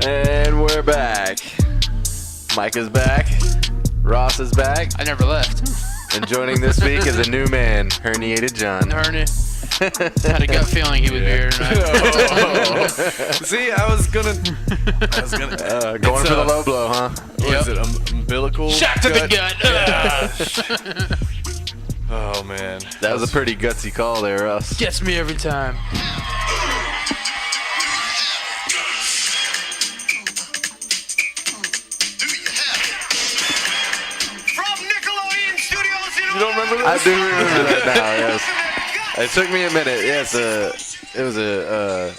And we're back. Mike is back. Ross is back. I never left. And joining this week is a new man, herniated John. Hernia. Had a gut feeling he would be here tonight. See, I was gonna Going for the low blow, huh? What is it? Umbilical Shot to the gut. Oh man, That was a pretty gutsy call there, Russ. Gets me every time. you don't remember this? I do remember that now, yes. It took me a minute. Yes, it was a...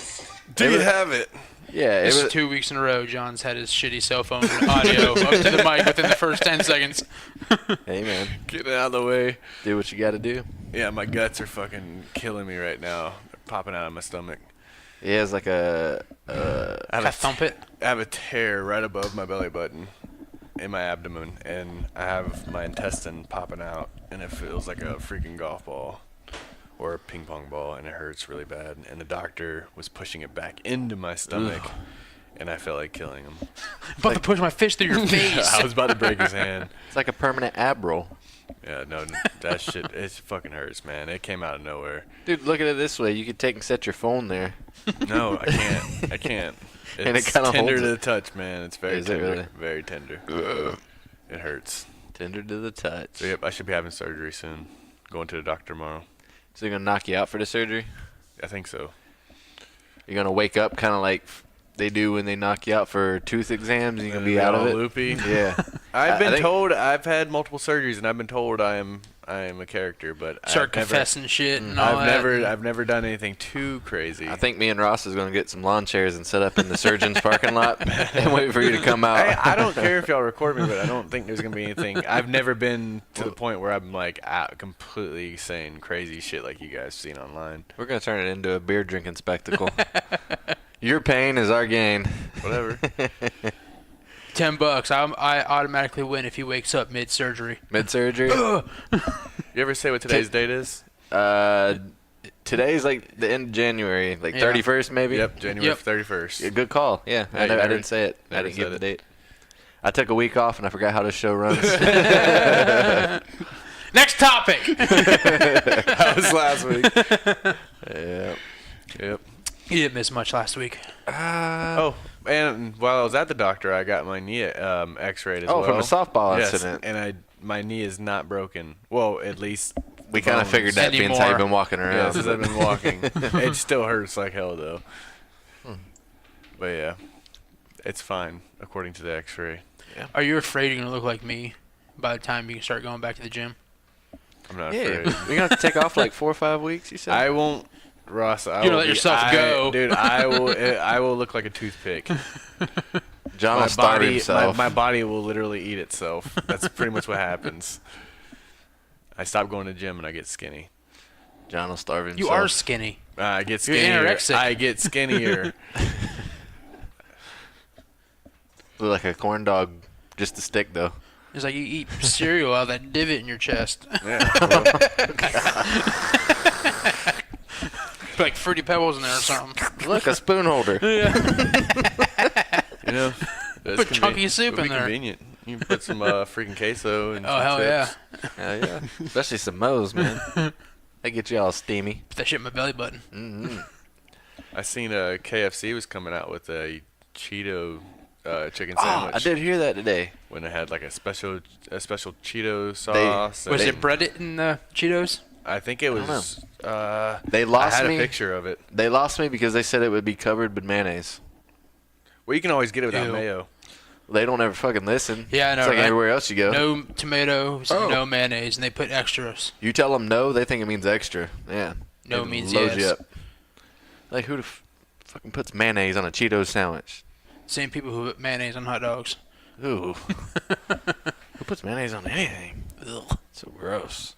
Do you have it? Yeah, it This was... is 2 weeks in a row. John's had his shitty cell phone audio up to the mic within the first 10 seconds. Hey, man. Get it out of the way. Do what you got to do. Yeah, my guts are fucking killing me right now. They're popping out of my stomach. He has like I thump it. I have a tear right above my belly button in my abdomen, and I have my intestine popping out, and it feels like a freaking golf ball or a ping pong ball, and it hurts really bad. And the doctor was pushing it back into my stomach, and I felt like killing him. I'm about to push my fist through your face. I was about to break his hand. It's like a permanent ab roll. Yeah, no, that shit, it fucking hurts, man. It came out of nowhere. Dude, look at it this way. You could take and set your phone there. No, I can't. I can't. It's And it kinda tender holds to it. the touch, man. It's very Is it tender. really? Very tender. It hurts. Tender to the touch. So, yep, I should be having surgery soon. Going to the doctor tomorrow. So they're going to knock you out for the surgery? I think so. You're going to wake up kind of like they do when they knock you out for tooth exams and you're going to be out of it? Loopy. Yeah. I've been think- told, I've had multiple surgeries, and I've been told I am a character, but Start I've never, confessing shit and all that. I've never done anything too crazy. I think me and Ross is going to get some lawn chairs and set up in the surgeon's parking lot and wait for you to come out. I don't care if y'all record me, but I don't think there's gonna be anything. I've never been to the point where I'm like completely saying crazy shit like you guys seen online. We're going to turn it into a beer drinking spectacle. Your pain is our gain. Whatever. $10. I automatically win if he wakes up mid-surgery. Mid-surgery? You ever say what today's date is? Today's like the end of January, like Yeah. 31st maybe? Yep, January Yep. 31st. Yeah, good call. Yeah, Yeah, I you never- didn't say it. I never didn't give said the it. date. I took a week off and I forgot how the show runs. Next topic. That was last week. Yeah. Yep. You didn't miss much last week. Oh, and while I was at the doctor, I got my knee X-rayed as well. From a softball Yes, incident. and my knee is not broken. Well, at least We kind of figured that being how you've been walking Yeah, around. since I've been walking. It still hurts like hell, though. But yeah, it's fine according to the X-ray. Are you afraid you're going to look like me by the time you can start going back to the gym? I'm not Yeah, afraid. you're going to have to take off like 4 or 5 weeks, you said? I won't, Ross. I You're gonna will let be- yourself go. dude. I will. I will look like a toothpick. John will starve himself. My body will literally eat itself. That's pretty much what happens. I stop going to the gym and I get skinny. John will starve himself. You are skinny. I get You're skinnier. anorexic. I get skinnier. Look like a corn dog, just a stick though. It's like you eat cereal out of that divot in your chest. Yeah. Like Fruity Pebbles in there or something. Look, a spoon holder. You know, that's Put chunky soup it'd be in there. Convenient. You can put some freaking queso and Oh, some hell yeah. chips. Hell yeah. Especially some Moe's, man. They get you all steamy. Put that shit in my belly button. Mm-hmm. I seen KFC was coming out with a Cheeto chicken Oh, sandwich. I did hear that today. When it had like a special Cheeto sauce. Was They- it breaded in the Cheetos? I think it don't was. They I lost had me. a picture of it. They lost me because they said it would be covered with mayonnaise. Well, you can always get it without Ew. mayo. They don't ever fucking listen. Yeah, I know, It's like right? everywhere else you go. No tomatoes, Oh. no mayonnaise, and they put extras. You tell them no, they think it means extra. Yeah. No It means loads yes. you up. Like, who the fucking puts mayonnaise on a Cheetos sandwich? Same people who put mayonnaise on hot dogs. Ooh. Who puts mayonnaise on anything? Ugh. So gross.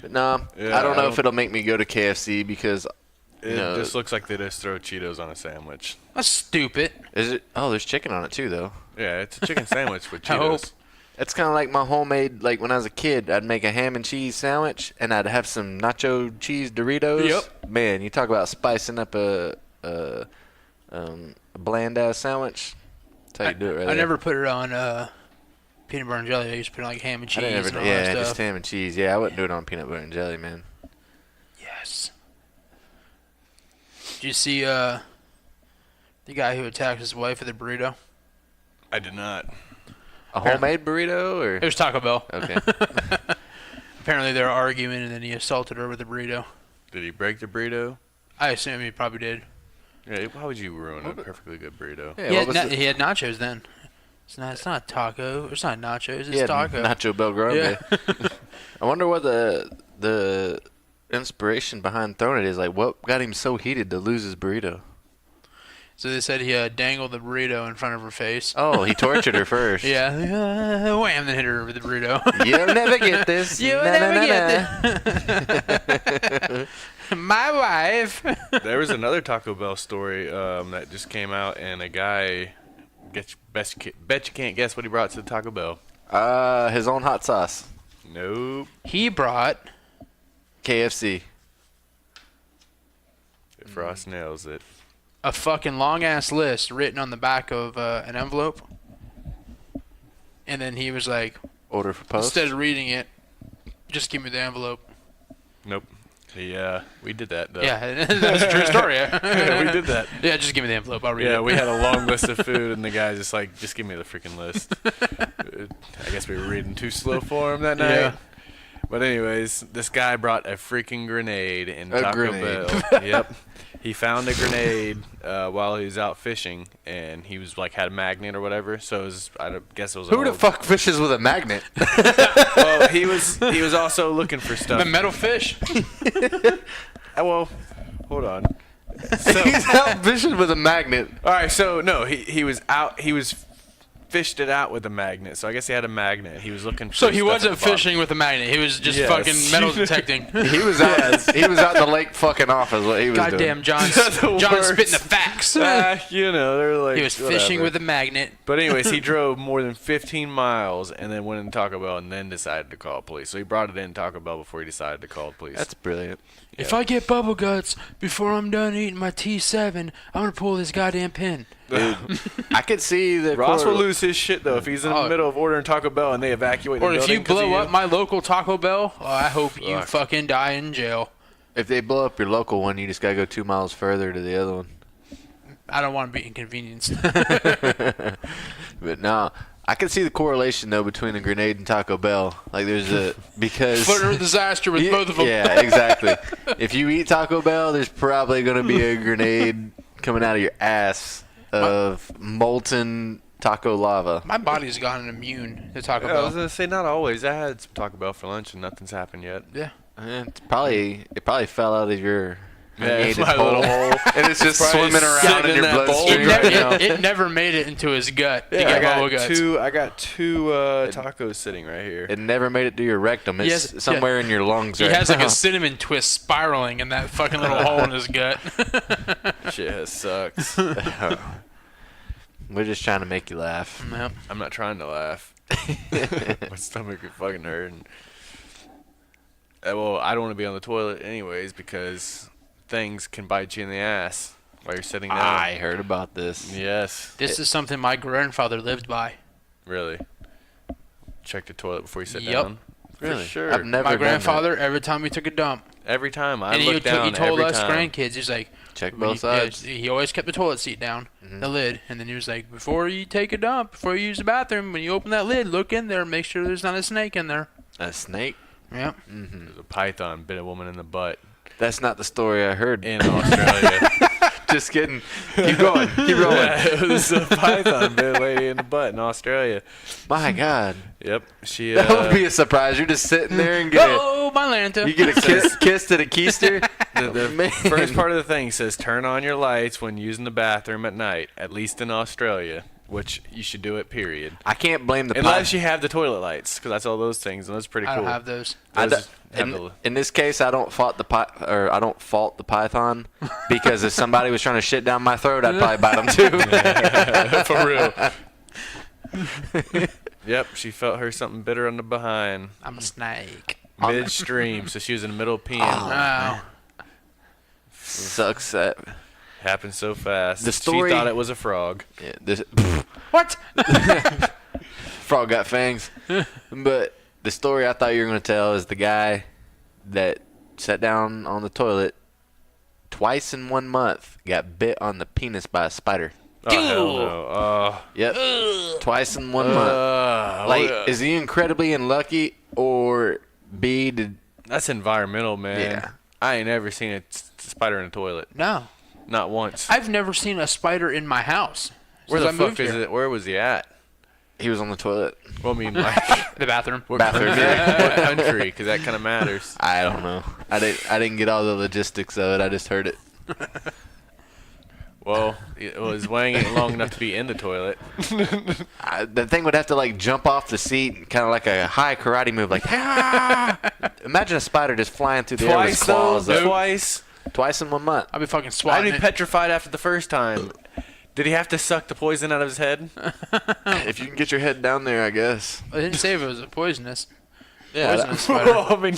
But nah, Yeah, I don't know I if don't- it'll make me go to KFC because It know, just looks like they just throw Cheetos on a sandwich. That's stupid. is it? Oh, there's chicken on it too, though. Yeah, it's a chicken sandwich with I hope. Cheetos. It's kind of like my homemade, like when I was a kid, I'd make a ham and cheese sandwich, and I'd have some nacho cheese Doritos. Yep. Man, you talk about spicing up a bland ass sandwich. That's how you do it, right? I never put it on peanut butter and jelly. I used to put it on like ham and I cheese didn't and ever, all yeah, that just stuff. ham and cheese. Yeah, I wouldn't do it on peanut butter and jelly, man. Yes. Did you see the guy who attacked his wife with a burrito? I did not. A homemade burrito, or It was Taco Bell. okay? Apparently they were arguing, and then he assaulted her with a burrito. Did he break the burrito? I assume he probably did. Yeah, why would you ruin a perfectly good burrito? Yeah, he, what had was it? he had nachos then. It's not taco. It's not nachos. It's Yeah, taco. Nacho Bel Grande. Yeah. I wonder what the inspiration behind throwing it is. Like, what got him so heated to lose his burrito? So they said he dangled the burrito in front of her face. Oh, he tortured her first. Yeah, wham! Then hit her with the burrito. You'll never get this. You'll never get this. My wife. There was another Taco Bell story that just came out, and a guy, bet you can't guess what he brought to the Taco Bell. His own hot sauce. Nope. He brought KFC. If Ross nails it. a fucking long ass list written on the back of an envelope, and then he was like, Order for post. instead of reading it, just give me the envelope. Nope. We did that, though. Yeah, that's a true story. Yeah, we did that. Yeah, just give me the envelope. I'll read it. Yeah, we had a long list of food, and the guy's just like, just give me the freaking list. I guess we were reading too slow for him that night. Yeah. But anyways, this guy brought a freaking grenade in A Taco grenade. Bell. Yep. He found a grenade while he was out fishing, and he was like had a magnet or whatever. So it was, I guess it was. Who the fuck fishes with a magnet? Well, he was also looking for stuff. The metal fish. Well, hold on. So, He's out fishing with a magnet. all right, so no, he was out. He was fished it out with a magnet. So I guess he had a magnet. He was looking for. So he stuff wasn't at the bottom. fishing with a magnet. He was just Yes. fucking metal detecting. He was out. He was out in the lake fucking off. Is what he was Goddamn, doing. John's The John's spitting worst. the facts. They're like. He was fishing whatever. with a magnet. But anyways, he drove more than 15 miles and then went in Taco Bell and then decided to call police. So he brought it in Taco Bell before he decided to call the police. That's brilliant. If I get bubble guts before I'm done eating my T7, I'm gonna pull this goddamn pin. Dude, I could see the Ross will correl- lose his shit though if he's in the Oh. middle of ordering Taco Bell and they evacuate the Or if building you 'cause of blow you. up my local Taco Bell, I hope you Fuck. fucking die in jail. If they blow up your local one, you just gotta go 2 miles further to the other one. I don't want to be inconvenienced. But no, I can see the correlation though between a grenade and Taco Bell. Like there's a because Flutter disaster with both of them. Yeah, exactly. If you eat Taco Bell, there's probably gonna be a grenade coming out of your ass of molten taco lava. My body's gotten immune to Taco Yeah, I Bell. was gonna say not always. I had some Taco Bell for lunch and nothing's happened yet. Yeah. It probably fell out of your Yeah, herniated my little hole. and it's just Probably swimming around sitting in in your that bowl bloodstream right right now. now. It never made it into his gut to Yeah, get bubble guts. I got two tacos sitting right here. It never made it to your rectum. It's Yes, somewhere in your lungs He right has like now. a cinnamon twist spiraling in that fucking little hole in his gut. Shit has sucks. We're just trying to make you laugh. Yep. I'm not trying to laugh. My stomach is fucking hurting. Well, I don't want to be on the toilet anyways because things can bite you in the ass while you're sitting down. I heard about this. Yes. This is something my grandfather lived by. Really. Check the toilet before you sit Yep. down. Really? For sure. I've never My done that. grandfather, every time he took a dump, Every time I and look down, he told every us time. grandkids, he's like, Check when both sides. he always kept the toilet seat down, the lid, and then he was like, before you take a dump, before you use the bathroom, when you open that lid, look in there, make sure there's not a snake in there. A snake? Yep. There's a python bit a woman in the butt That's not the story I heard. in Australia. Just kidding. Keep going. Keep rolling. It was a python bit a lady in the butt in Australia. My God. Yep. She. That would be a surprise. You're just sitting there and Oh, my Lanta. you get a kiss to the keister. The Man. first part of the thing says turn on your lights when using the bathroom at night, at least in Australia. which you should do it, period. I can't blame the Unless you have the toilet lights, because I saw those things, and those are pretty I cool. don't have those. In this case, I don't fault the python because if somebody was trying to shit down my throat, I'd probably bite them too. For real. Yep, she felt her something bitter on the behind. I'm a snake. Midstream, so she was in the middle of peeing. Oh. Sucks that. Happened so fast. The story- She thought it was a frog. Yeah, What? frog got fangs. But the story I thought you were going to tell is the guy that sat down on the toilet twice in 1 month got bit on the penis by a spider. Oh, hell no. Yep. Twice in 1 month. Like, is he incredibly unlucky or B, did... That's environmental, man. Yeah. I ain't ever seen a spider in a toilet. No. Not once. I've never seen a spider in my house. Where the since I fuck moved is here. it? Where was he at? He was on the toilet. Well, I mean, like, The bathroom. what Bathroom, what country? Because that kind of matters. I don't know. I didn't get all the logistics of it. I just heard it. Well, it was Wang ain't long enough to be in the toilet. The thing would have to like jump off the seat, kind of like a high karate move, like. Ah! Imagine a spider just flying through the air with his claws. Twice in 1 month. I'll be fucking I'd swatting be it. petrified after the first time. Did he have to suck the poison out of his head? If you can get your head down there, I guess. I didn't say if it was a poisonous. Yeah, Poisonous spider. I mean,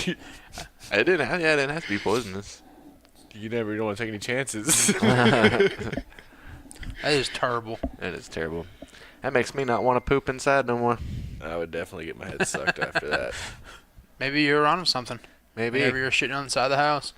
it didn't have to be poisonous. you never don't want to take any chances. That is terrible. That is terrible. That makes me not want to poop inside no more. I would definitely get my head sucked after that. Maybe you're onto something. Maybe. Whenever you're shitting on the side of the house.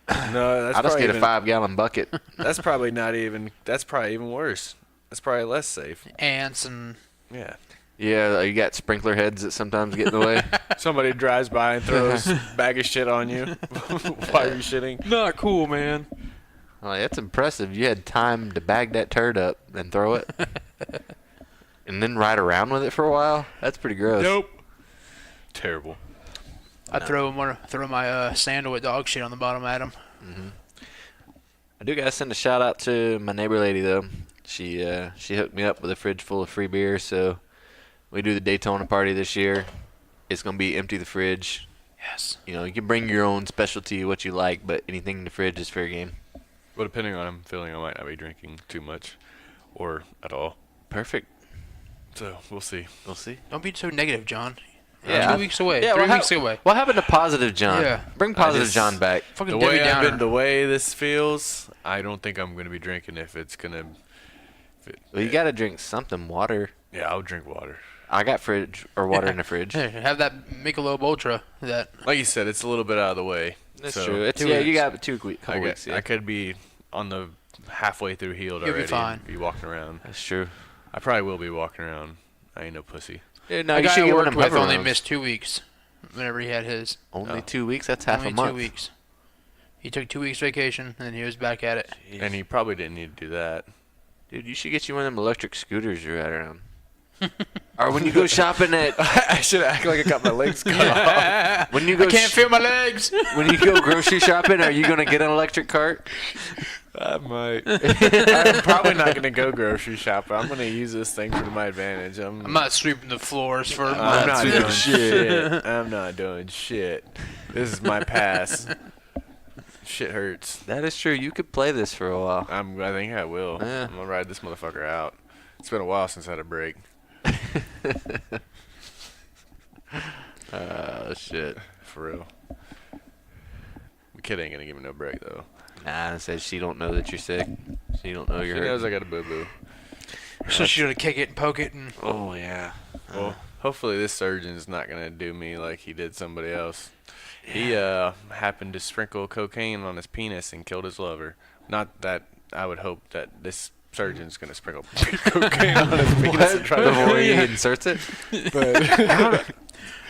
No, that's I'll just probably get a 5-gallon bucket. That's probably not even. That's probably even worse. That's probably less safe. Ants and... Yeah. Yeah, you got sprinkler heads that sometimes get in the way. Somebody drives by and throws a bag of shit on you while you're shitting. Not cool, man. Well, that's impressive. You had time to bag that turd up and throw it. And then ride around with it for a while? That's pretty gross. Nope. Terrible. I throw my sandal with dog shit on the bottom at him. I do gotta send a shout out to my neighbor lady though. She hooked me up with a fridge full of free beer, so we do the Daytona party this year. It's gonna be empty the fridge. Yes. You know, you can bring your own specialty, what you like, but anything in the fridge is fair game. Well, depending on I'm feeling, I might not be drinking too much, or at all. Perfect. So we'll see. We'll see. Don't be so negative, John. Yeah. 2 weeks away. Yeah, 3 well, weeks away. What happened to Positive John? Yeah. Bring Positive just- John back. Fucking The Debbie way I've Downer. been, the way this feels, I don't think I'm gonna be drinking if it's gonna. Well, you gotta drink something. Water. Yeah, I'll drink water. I got fridge or water in the fridge. Hey, have that Michelob Ultra. That Like you said, it's a little bit out of the way. That's so true. It's 2 yeah, you weeks. got 2 couple I, weeks. Yeah. I could be on the halfway through healed You'll be already. fine. And be walking around. That's true. I probably will be walking around. I ain't no pussy. Yeah, no, the you guy should I get one worked of them with only hover rounds. missed 2 weeks. Whenever he had his. Only Oh. 2 weeks. That's half only a month. 2 weeks. He took 2 weeks vacation and then he was back at it. And he probably didn't need to do that. Dude, you should get you one of them electric scooters you ride around. Or when you go shopping at I should act like I got my legs cut off. when you go I can't feel my legs. when you go grocery shopping, are you gonna get an electric cart? I might. I'm probably not going to go grocery shopping. I'm going to use this thing for my advantage. I'm not sweeping the floors for I'm months. not doing doing shit. I'm not doing shit. This is my pass. Shit hurts. That is true. You could play this for a while. I think I will. Yeah. I'm going to ride this motherfucker out. It's been a while since I had a break. Oh shit. For real. The kid ain't going to give me no break, though. Nah, it says she don't know that you're sick. She don't know She you're knows hurt. I got a boo-boo. So she's gonna kick it and poke it and Oh yeah. Well, hopefully this surgeon's not going to do me like he did somebody else. He happened to sprinkle cocaine on his penis and killed his lover. Not that I would hope that this surgeon's going to sprinkle cocaine on his penis and try to Before he avoid inserts it. But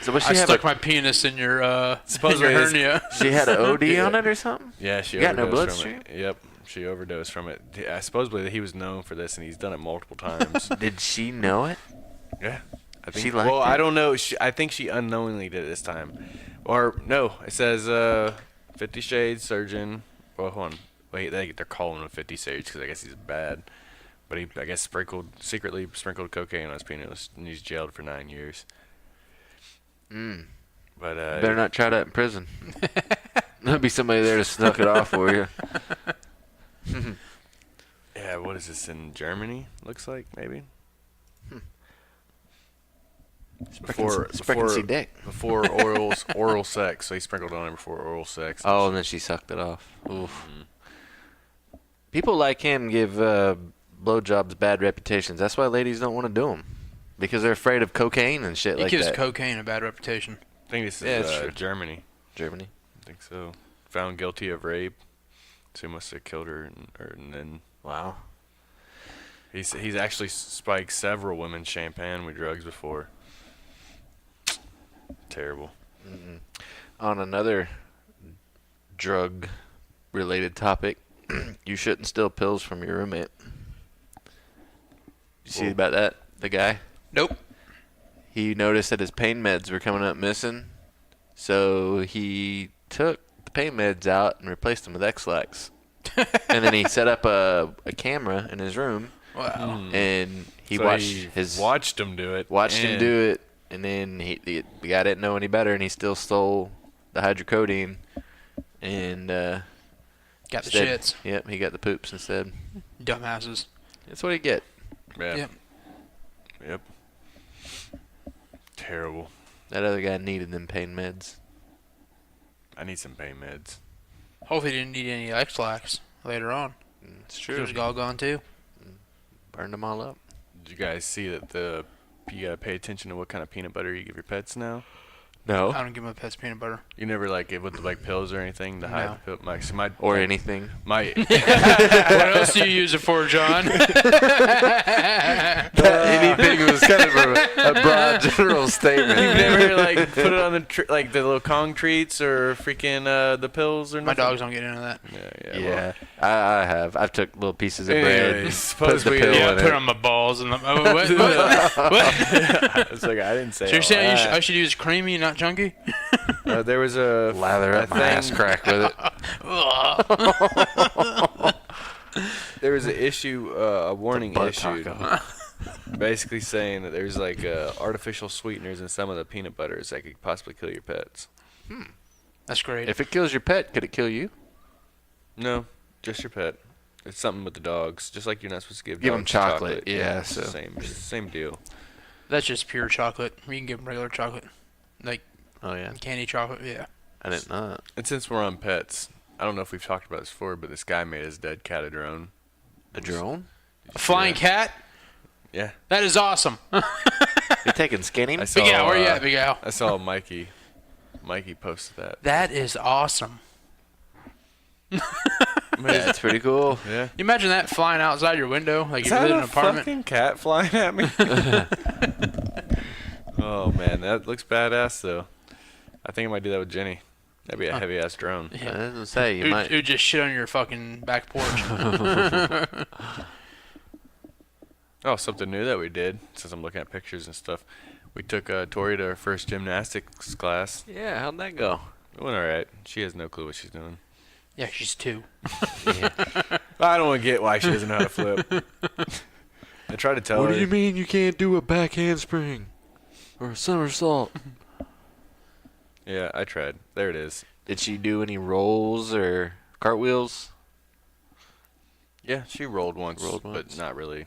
So what I she have? stuck my penis in your Supposedly in your it's- hernia. She had an OD on it or something. yeah, she You got no overdosed from bloodstream? it. Yep, she overdosed from it. Yeah, supposedly he was known for this, and he's done it multiple times. Did she know it? Yeah, I think. She liked well, it? I don't know. I think she unknowingly did it this time, or no? It says 50 Shades surgeon. Well, hold on. Wait, they're calling him 50 Shades because I guess he's bad. But he, I guess, secretly sprinkled cocaine on his penis, and he's jailed for 9 years. But Better not try that in prison. There'll be somebody there to snuck it off for you. Yeah, what is this in Germany? Looks like maybe. Before oral sex, so he sprinkled on her before oral sex. Oh, and then she sucked it off. Oof. People like him give blowjobs bad reputations. That's why ladies don't want to do them, because they're afraid of cocaine and shit like that. It gives cocaine a bad reputation. I think this is Germany. Germany. I think so. Found guilty of rape, so he must have killed her, and then. Wow. He's actually spiked several women's champagne with drugs before. Terrible. On another drug-related topic, you shouldn't steal pills from your roommate. You see about that? The guy? Nope. He noticed that his pain meds were coming up missing, so he took the pain meds out and replaced them with X-Lax. And then he set up a camera in his room. Wow. And he watched him do it. Him do it, and then the guy didn't know any better, and he still stole the hydrocodone, and got the shits. Yep, he got the poops instead. Dumbasses. That's what he get. Yeah. Yep. Terrible. That other guy needed them pain meds. I need some pain meds. Hopefully he didn't need any X-Lax later on. It's true. It was all gone too. Burned them all up. Did you guys see that you gotta pay attention to what kind of peanut butter you give your pets now? No. I don't give my pets peanut butter. You never give with pills or anything to hide the pill? Or anything. What else do you use it for, John? Anything was kind of a broad general statement. You've never put it on the the little Kong treats or freaking the pills or nothing? My dogs don't get into that. Yeah. I have. I've took little pieces of bread. Put the pill in put it. on my balls and what? It's like I didn't say. So you're saying I should use creamy, not chunky? There was a lather up my ass crack with it. There was an issue, a warning issued, basically saying that there's artificial sweeteners in some of the peanut butters that could possibly kill your pets. That's great. If it kills your pet, could it kill you? No, just your pet. It's something with the dogs, just like you're not supposed to give them dogs chocolate. Yeah, it's the same deal. That's just pure chocolate. You can give them regular chocolate, Oh yeah, candy chocolate. Yeah. I didn't know that. And since we're on pets, I don't know if we've talked about this before, but this guy made his dead cat a drone. A drone? A flying cat? Yeah. That is awesome. You're taking skinny? Big Al, where you at, Big Al? I saw Mikey posted that. That is awesome. That's pretty cool. Yeah. You imagine that flying outside your window, like Is you live in an that a apartment. fucking cat flying at me? Oh man, that looks badass though. I think I might do that with Jenny. That'd be a heavy ass drone. Yeah. I was gonna say you might. It would just shit on your fucking back porch. Oh, something new that we did, since I'm looking at pictures and stuff. We took Tori to her first gymnastics class. Yeah, how'd that go? It went alright. She has no clue what she's doing. Yeah, she's 2. Yeah. I don't get why she doesn't know how to flip. I tried to tell her. What do you mean you can't do a back handspring or a somersault? Yeah, I tried. There it is. Did she do any rolls or cartwheels? Yeah, she rolled once, but not really.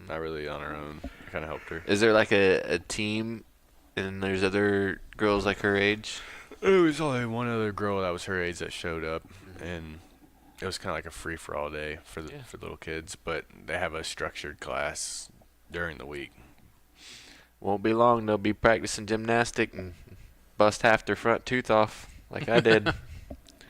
Not really on her own. I kind of helped her. Is there a team and there's other girls like her age? There was only one other girl that was her age that showed up, and it was kind of like a free-for-all day for little kids, but they have a structured class during the week. Won't be long. They'll be practicing gymnastic and bust half their front tooth off like I did.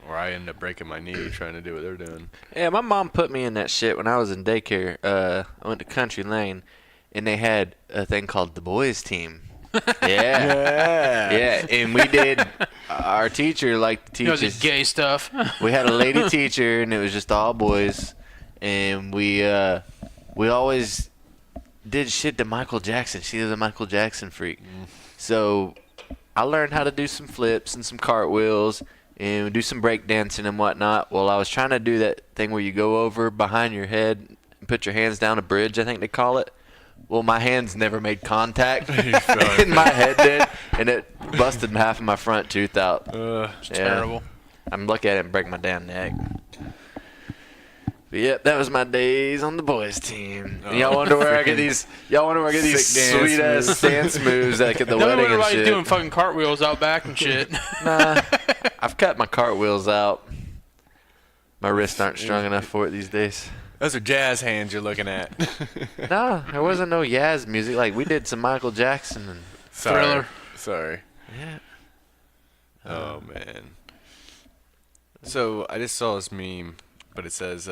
Or I end up breaking my knee trying to do what they're doing. Yeah, my mom put me in that shit when I was in daycare. I went to Country Lane, and they had a thing called the boys team. Yeah, and we did. Our teacher liked to teach us. The gay stuff. We had a lady teacher, and it was just all boys, and we always did shit to Michael Jackson. She was a Michael Jackson freak, so I learned how to do some flips and some cartwheels and do some break dancing and whatnot. Well, I was trying to do that thing where you go over behind your head and put your hands down a bridge, I think they call it. Well, my hands never made contact, and my head did, and it busted half of my front tooth out. It's terrible. I'm lucky I didn't break my damn neck. But yep, that was my days on the boys' team. And y'all wonder where I get these. Y'all wonder where I get these sweet ass dance moves like at the wedding and Everybody's shit. doing fucking cartwheels out back and shit. Nah, I've cut my cartwheels out. My wrists aren't strong enough for it these days. Those are jazz hands you're looking at. No, there wasn't no Yaz music. Like, we did some Michael Jackson and Thriller. Sorry. yeah. Oh, man. So, I just saw this meme, but it says,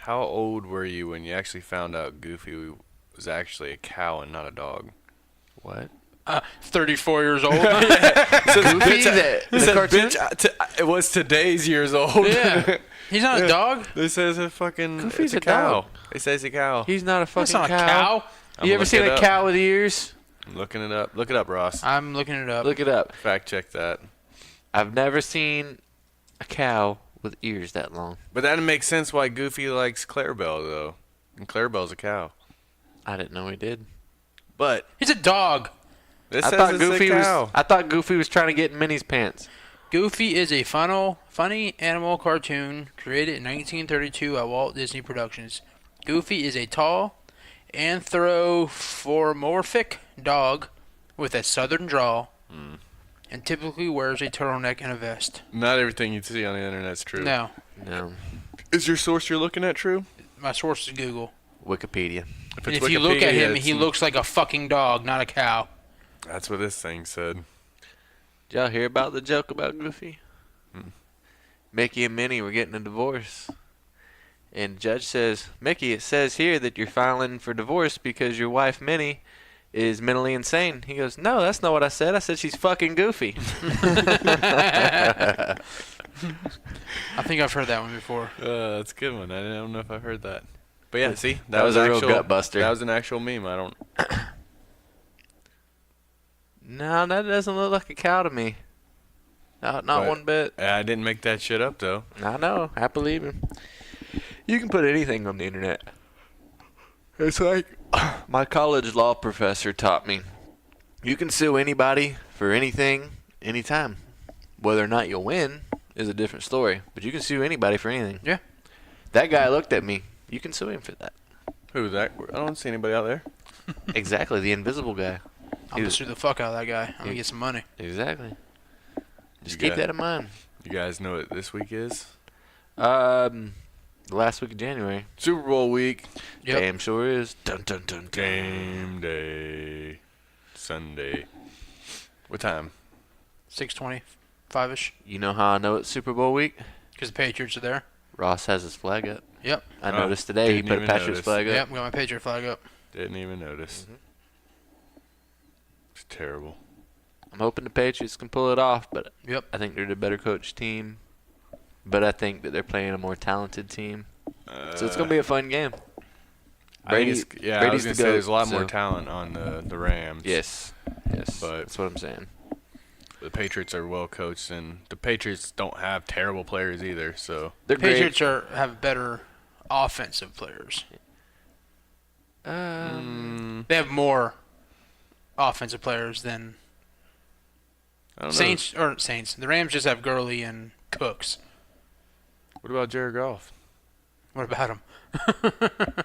how old were you when you actually found out Goofy was actually a cow and not a dog? What? 34 years old. Goofy, the cartoon? It was today's years old. Yeah. He's not a dog. This says a fucking. Goofy's it's a cow. dog. It says a cow. He's not a That's fucking not a cow. I'm You ever looking seen it a up. cow with ears? I'm looking it up. Look it up, Ross. I'm looking it up. Look it up. Fact check that. I've never seen a cow with ears that long. But that makes sense why Goofy likes Clarabelle, though. And Clarabelle's a cow. I didn't know he did. But He's a dog. this I says thought it's Goofy a was. cow. I thought Goofy was trying to get in Minnie's pants. Goofy is a funny animal cartoon created in 1932 at Walt Disney Productions. Goofy is a tall, anthropomorphic dog with a southern drawl and typically wears a turtleneck and a vest. Not everything you see on the internet's true. No, No. Is your source you're looking at true? my source is Google. Wikipedia. If And it's if you look at Wikipedia, him, he it's- looks like a fucking dog, not a cow. That's what this thing said. Did y'all hear about the joke about Goofy? Mickey and Minnie were getting a divorce. And the judge says, Mickey, it says here that you're filing for divorce because your wife, Minnie, is mentally insane. He goes, no, that's not what I said. I said she's fucking Goofy. I think I've heard that one before. That's a good one. I don't know if I heard that. But yeah, see, That was a real gut buster. That was an actual meme. I don't. No, that doesn't look like a cow to me. Not But- one bit. I didn't make that shit up though. I know. I believe him. You can put anything on the internet. It's like my college law professor taught me. You can sue anybody for anything, anytime. Whether or not you'll win is a different story. But you can sue anybody for anything. Yeah. That guy looked at me. You can sue him for that. Who's that? I don't see anybody out there. Exactly. The invisible guy. I'm gonna sue the fuck out of that guy. I'm gonna get some money. Exactly. Just You keep got- that in mind. You guys know what this week is? The last week of January. Super Bowl week. Yep. Damn sure is. Dun dun dun dun. Game day. Sunday. What time? 6:25ish. You know how I know it's Super Bowl week? Because the Patriots are there. Ross has his flag up. Yep. I Oh, noticed today he didn't put a even Patriots notice. flag up. Yep. Got my Patriot flag up. Didn't even notice. It's terrible. I'm hoping the Patriots can pull it off, but Yep. I think they're the better coach team. But I think that they're playing a more talented team. So it's going to be a fun game. I was Brady's gonna the say GOAT, there's a lot more so- talent on the Rams. Yes. Yes. But- that's what I'm saying. The Patriots are well coached, and the Patriots don't have terrible players either. So They're Patriots have better offensive players. great. They have more offensive players than I don't Saints. The Rams just have Gurley and Cooks. know. What about Jared Goff? What about him?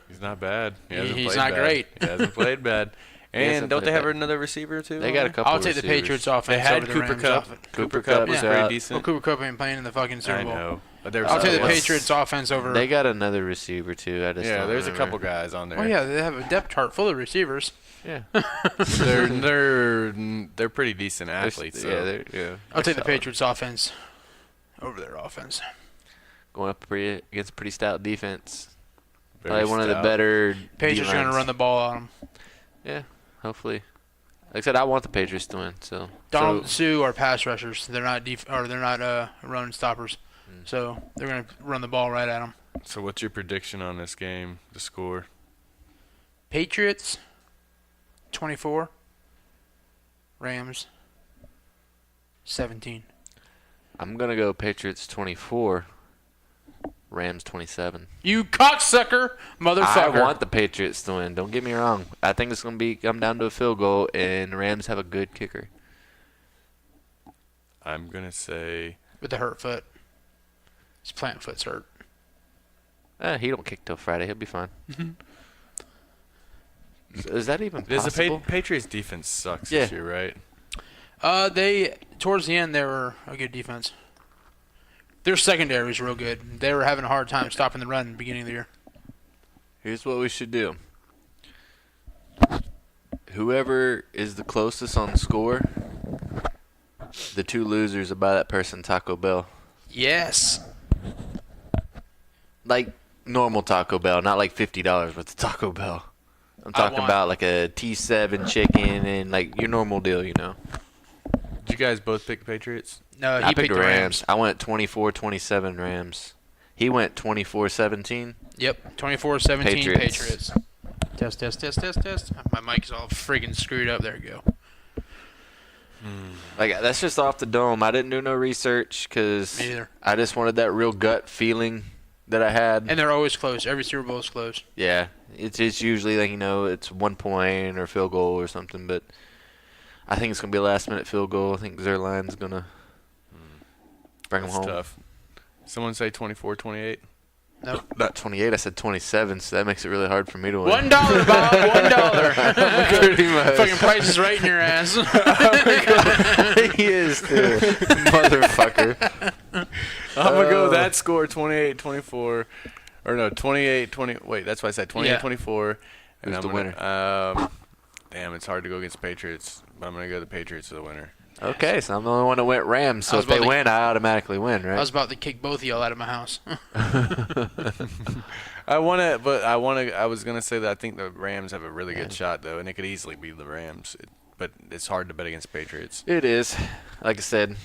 He's not bad. Hasn't He's played not bad. great. He hasn't played bad. hasn't And don't played they have bad. another receiver too? They got a couple I'll take the receivers. Patriots offense They had over the Cooper Rams Cup. offense. Cooper Cup Cup was was pretty out. Well, decent. Cooper Cup ain't playing in the fucking Super I Bowl. know, but there was I'll take the someone else. Patriots offense over. They got another receiver, too. I just Yeah, don't there's a remember. couple guys on there. Oh yeah, they have a depth chart full of receivers. Yeah. they're pretty decent athletes. Yeah, So. they're I'll take the solid. Patriots offense over their offense. Going up against a pretty stout defense. Very Probably one of the stout. better Patriots are D-lines. gonna run the ball on them. Yeah, hopefully. Like I said, I want the Patriots to win. So Donald Sue are pass rushers. They're not run stoppers. Mm. So they're gonna run the ball right at them. So what's your prediction on this game? The score? Patriots 24. Rams 17. I'm gonna go Patriots 24. Rams 27. You cocksucker, motherfucker. I want the Patriots to win. Don't get me wrong. I think it's going to come down to a field goal, and the Rams have a good kicker. I'm going to say... With the hurt foot. His plant foot's hurt. He don't kick till Friday. He'll be fine. Is that even The possible? Patriots defense sucks this year, right? Towards the end, they were a good defense. Their secondary was real good. They were having a hard time stopping the run at the beginning of the year. Here's what we should do. Whoever is the closest on the score, the 2 losers will buy that person Taco Bell. Yes. Like normal Taco Bell, not like $50 worth of Taco Bell. I'm talking about like a T7 chicken and like your normal deal, you know. Did you guys both pick Patriots? No, I he picked the Rams. I went 24-27 Rams. He went 24-17. Yep, 24-17 Patriots. Test. My mic's all friggin' screwed up. There you go. Like that's just off the dome. I didn't do no research because I just wanted that real gut feeling that I had. And they're always close. Every Super Bowl is close. Yeah, it's usually like it's 1 point or field goal or something. But I think it's gonna be a last minute field goal. I think Zerline's gonna bring them home. Tough. Someone say 24-28. Nope. Not 28. I said 27. So that makes it really hard for me to win. $1, Bob. $1. Pretty much. Fucking Price is Right in your ass. He is too, motherfucker. I'm going to go that score, 28-24. Or no, 28-20. Wait, that's why I said 28-24. Who's the winner? Damn, it's hard to go against Patriots. But I'm going to go the Patriots for the winner. Okay, so I'm the only one that went Rams. So if they win, I automatically win, right? I was about to kick both of y'all out of my house. I was going to say that I think the Rams have a really good shot, though, and it could easily be the Rams. But it's hard to bet against Patriots. It is, like I said.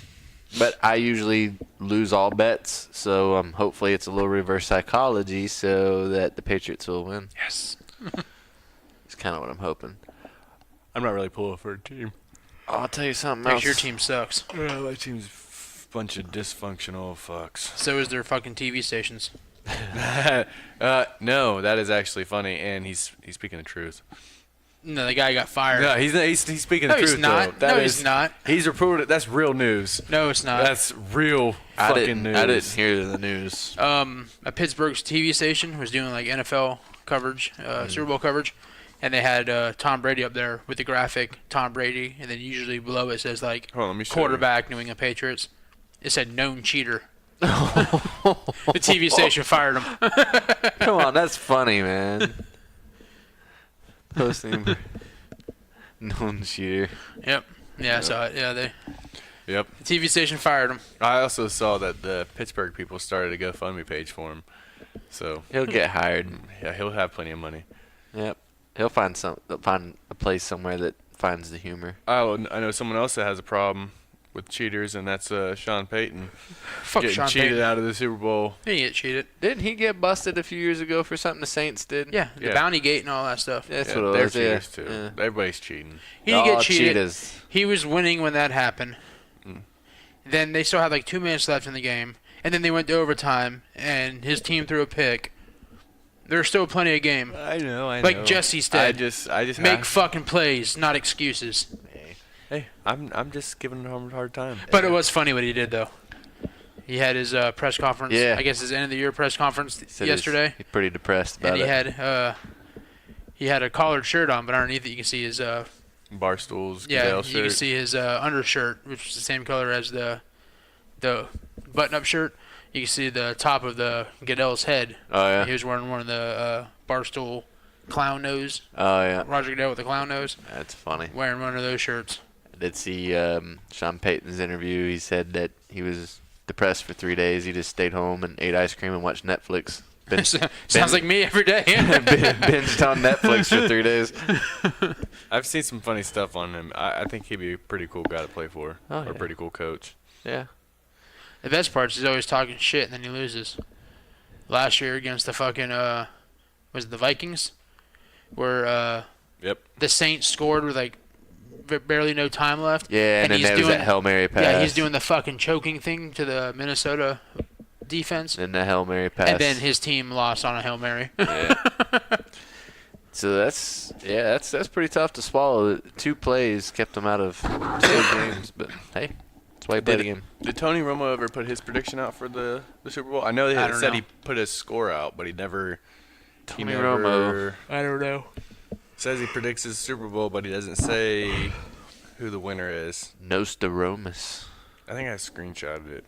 But I usually lose all bets, so hopefully it's a little reverse psychology so that the Patriots will win. Yes. It's kind of what I'm hoping. I'm not really pulling for a team. I'll tell you something else. Your team sucks. My team's a bunch of dysfunctional fucks. So is their fucking TV stations. No, that is actually funny, and he's speaking the truth. No, the guy got fired. No, he's speaking No, the he's truth. not. Though. No, he's not. He's reported it. That's real news. No, it's not. That's real fucking news. I didn't hear the news. A Pittsburgh's TV station was doing like NFL coverage, Super Bowl coverage, and they had Tom Brady up there with the graphic Tom Brady, and then usually below it says like quarterback New England Patriots. It said known cheater. The TV station fired him. Come on, that's funny, man. Posting known cheater. Yep. Yeah, I saw it. Yeah, the TV station fired him. I also saw that the Pittsburgh people started a GoFundMe page for him. So He'll get hired. Yeah, he'll have plenty of money. Yep. He'll find a place somewhere that finds the humor. Oh, I know someone else that has a problem with cheaters, and that's Sean Payton. Fuck Getting Sean cheated Payton. out of the Super Bowl. He didn't get cheated. Didn't he get busted a few years ago for something the Saints did? Yeah, the bounty gate and all that stuff. That's Yeah, what it they're was. cheaters Yeah. too. Yeah. Everybody's cheating. He didn't get All cheated. cheetahs. He was winning when that happened. Then they still had like 2 minutes left in the game, and then they went to overtime, and his team threw a pick. There's still plenty of game. I know. Like Jesse said, I just make fucking plays, not excuses. Hey, I'm just giving him a hard time. But it was funny what he did, though. He had his press conference. Yeah. I guess his end of the year press conference Said yesterday, He's pretty depressed about and it. he had a collared shirt on, but underneath it you can see his Barstool's yeah, Gazelle you shirt. can see his undershirt, which is the same color as the button-up shirt. You can see the top of the Goodell's head. Oh, yeah? He was wearing one of the Barstool clown nose. Oh, yeah. Roger Goodell with the clown nose. That's funny. Wearing one of those shirts. I did see Sean Payton's interview. He said that he was depressed for 3 days. He just stayed home and ate ice cream and watched Netflix. Sounds like me every day. Binged on Netflix for 3 days. I've seen some funny stuff on him. I think he'd be a pretty cool guy to play for. Oh, or yeah. a pretty cool coach. Yeah. The best part is he's always talking shit and then he loses. Last year against the fucking was it the Vikings, where the Saints scored with like barely no time left. Yeah, and then he's there was doing that Hail Mary pass. Yeah, he's doing the fucking choking thing to the Minnesota defense. And the Hail Mary pass. And then his team lost on a Hail Mary. Yeah. So that's pretty tough to swallow. 2 plays kept him out of 2 games, but hey, that's why he played again. Did Tony Romo ever put his prediction out for the Super Bowl? I know they said he put his score out, but he never. Tony Romo. I don't know. Says he predicts his Super Bowl, but he doesn't say who the winner is. Nostradamus. I think I screenshotted it.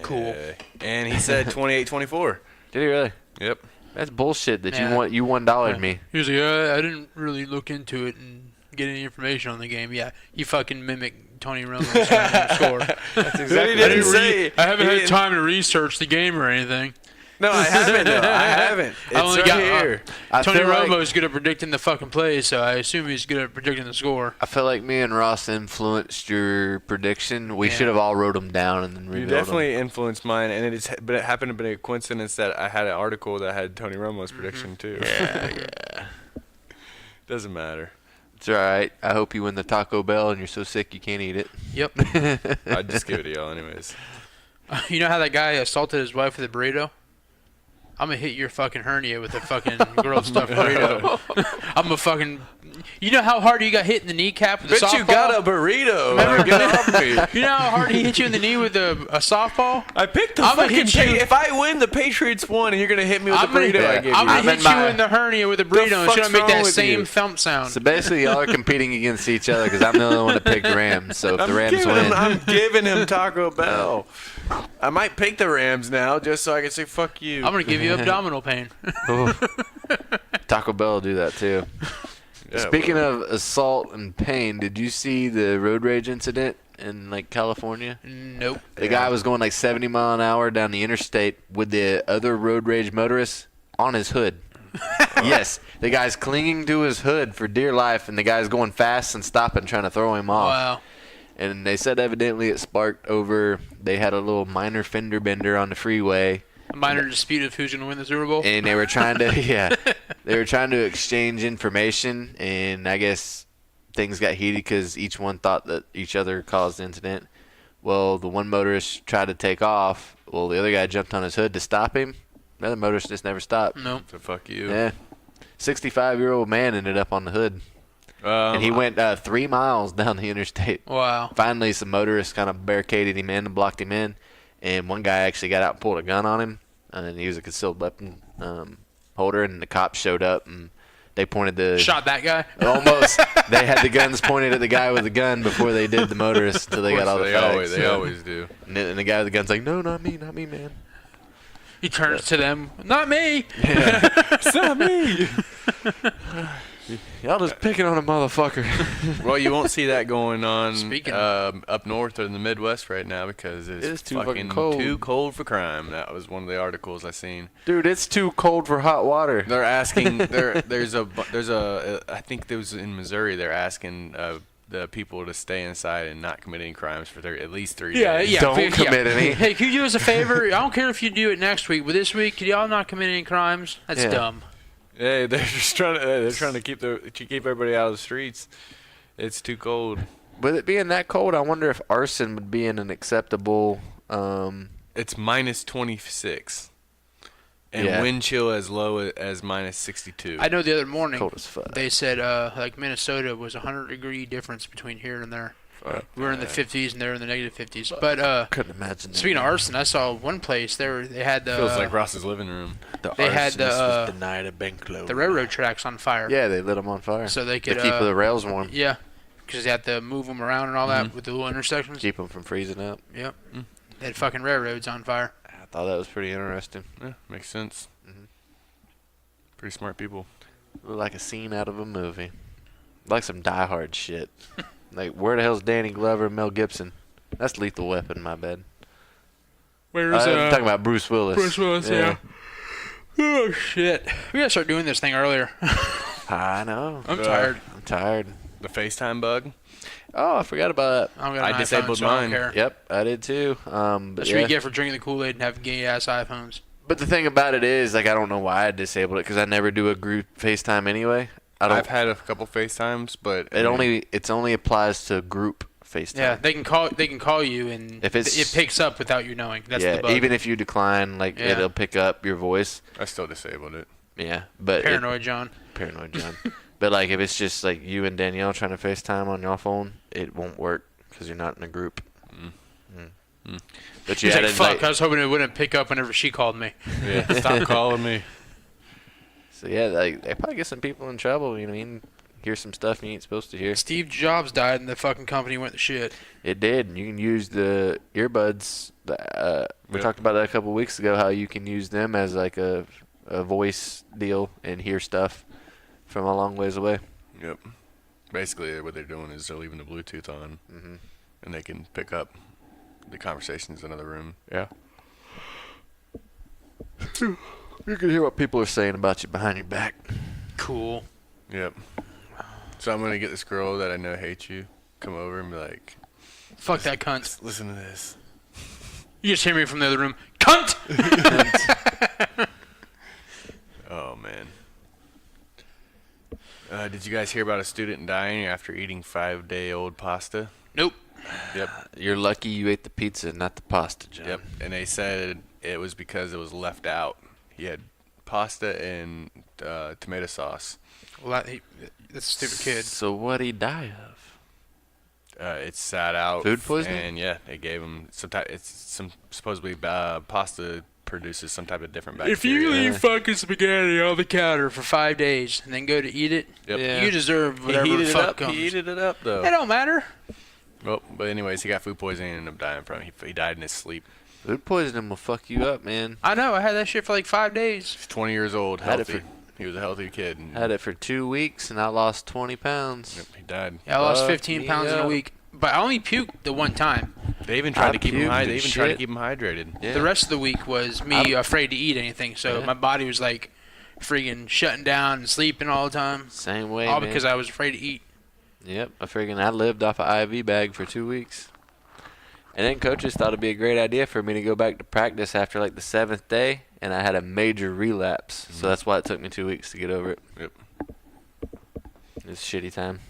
Cool. And he said 28-24. Did he really? Yep. That's bullshit that you $1'd me. He was like, I didn't really look into it and get any information on the game. Yeah, you fucking mimic Tony Romo's score. That's exactly I haven't had time to research the game or anything. No, I haven't. No, I haven't. It's I only right got here. Tony Romo's good at predicting the fucking plays, so I assume he's good at predicting the score. I feel like me and Ross influenced your prediction. We should have all wrote them down and then revealed You definitely influenced mine, and but it happened to be a coincidence that I had an article that had Tony Romo's prediction too. Yeah. Doesn't matter. It's all right. I hope you win the Taco Bell and you're so sick you can't eat it. Yep. I'd just give it to y'all anyways. You know how that guy assaulted his wife with a burrito? I'm gonna hit your fucking hernia with a fucking grilled stuffed burrito. I'm a fucking. You know how hard you got hit in the kneecap with a softball? Bet you got a burrito. Remember? Get off me. You know how hard he hit you in the knee with a softball? I picked the I'm gonna fucking. hit you. If I win, the Patriots won, and you're gonna hit me with the burrito I gave you. I'm gonna hit you in the hernia with a burrito, and it's fuck's gonna make wrong that with same you? thump sound. So basically, y'all are competing against each other because I'm the only one that picked Rams. So if the Rams win, I'm giving him Taco Bell. I might pick the Rams now just so I can say fuck you. I'm gonna give you abdominal pain. Taco Bell will do that too. Yeah, Speaking of assault and pain, did you see the road rage incident in California? Nope. The guy was going 70 mile an hour down the interstate with the other road rage motorist on his hood. Yes, the guy's clinging to his hood for dear life, and the guy's going fast and stopping, trying to throw him off. Wow. And they said evidently it sparked over. They had a little minor fender bender on the freeway. A minor dispute of who's gonna win the Super Bowl. And they were trying to, they were trying to exchange information, and I guess things got heated because each one thought that each other caused the incident. Well, the one motorist tried to take off. Well, the other guy jumped on his hood to stop him. The other motorist just never stopped. Nope. So fuck you. Yeah. 65-year-old man ended up on the hood. And he went 3 miles down the interstate. Wow. Finally, some motorists kind of barricaded him in and blocked him in. And one guy actually got out and pulled a gun on him. And he was a concealed weapon holder. And the cops showed up and they pointed the... Shot that guy? Almost. They had the guns pointed at the guy with the gun before they did the motorist until they got all the facts. They always do. And the guy with the gun's like, no, not me, man. He turns to them. Not me. Yeah. It's not me. Y'all just picking on a motherfucker. Well, you won't see that going on Speaking up north or in the Midwest right now because it's too fucking cold. too cold for crime. That was one of the articles I seen. Dude, it's too cold for hot water. They're asking. There's a. I think there was in Missouri. They're asking the people to stay inside and not commit any crimes for at least 3 days. Yeah. Don't commit any. Hey, could you do us a favor? I don't care if you do it next week, but this week, could y'all not commit any crimes? That's dumb. Yeah, they're just trying to. They're trying to keep everybody out of the streets. It's too cold. With it being that cold, I wonder if arson would be in an acceptable. It's minus 26, and wind chill as low as minus 62. I know the other morning Cold as fuck. they said Minnesota was a 100-degree difference between here and there. We're in the 50s and they're in the negative 50s. But couldn't imagine. Speaking of arson, I saw one place they had the Feels like Ross's living room. they had was denied a bank loan. the railroad tracks on fire. Yeah, they lit them on fire. So they could to keep the rails warm. Yeah, because they had to move them around and all that with the little intersections. Keep them from freezing up. Yep. They had fucking railroads on fire. I thought that was pretty interesting. Yeah, makes sense. Pretty smart people. Looked like a scene out of a movie. Like some Die Hard shit. Like, where the hell's Danny Glover and Mel Gibson? That's Lethal Weapon, my bad. Where's I'm talking about Bruce Willis. Bruce Willis, yeah. Oh, shit. We gotta start doing this thing earlier. I know. I'm tired. I'm tired. The FaceTime bug. Oh, I forgot about that. I disabled mine. Yep, I did too. But That's what you get for drinking the Kool-Aid and having gay-ass iPhones. But the thing about it is, I don't know why I disabled it, because I never do a group FaceTime anyway. I've had a couple FaceTimes, but it only applies to group FaceTime. Yeah, they can call you, and if it picks up without you knowing. That's the bug. Even if you decline, it'll pick up your voice. I still disabled it. Yeah, but Paranoid John. But like if it's just like you and Danielle trying to FaceTime on your phone, it won't work because you're not in a group. But you He's like, fuck, I was hoping it wouldn't pick up whenever she called me. Yeah, stop calling me. So yeah, they probably get some people in trouble. You know what I mean? Hear some stuff you ain't supposed to hear. Steve Jobs died and the fucking company went to shit. It did. You can use the earbuds. We talked about that a couple weeks ago, how you can use them as like a voice deal and hear stuff from a long ways away. Yep. Basically, what they're doing is they're leaving the Bluetooth on, and they can pick up the conversations in another room. Yeah. You can hear what people are saying about you behind your back. Cool. Yep. So I'm gonna get this girl that I know hates you come over and be like, "Fuck that cunt." Listen to this. You just hear me from the other room, cunt. Oh man. Did you guys hear about a student dying after eating 5-day-old pasta? Nope. Yep. You're lucky you ate the pizza, not the pasta, John. Yep. And they said it was because it was left out. He had pasta and tomato sauce. Well, that's a stupid kid. So what'd he die of? It sat out. Food poisoning? And yeah, they gave him some type. Supposedly pasta produces some type of different bacteria. If you leave fucking spaghetti on the counter for 5 days and then go to eat it, you deserve whatever the fuck comes. He heated it up though. It don't matter. Well, but anyways, he got food poisoning and ended up dying from it. He died in his sleep. Food poisoning will fuck you up, man. I know. I had that shit for like 5 days. He's 20 years old, healthy. He was a healthy kid. Had it for 2 weeks, and I lost 20 pounds. Yep, he died. Yeah, I lost 15 pounds in a week. But I only puked the one time. They even tried to keep him hydrated. Yeah. The rest of the week was me afraid to eat anything. So my body was like freaking shutting down and sleeping all the time. Same way, all because I was afraid to eat. Yep, I lived off an IV bag for 2 weeks. And then coaches thought it'd be a great idea for me to go back to practice after like the 7th day, and I had a major relapse. So that's why it took me 2 weeks to get over it. Yep. It's shitty time.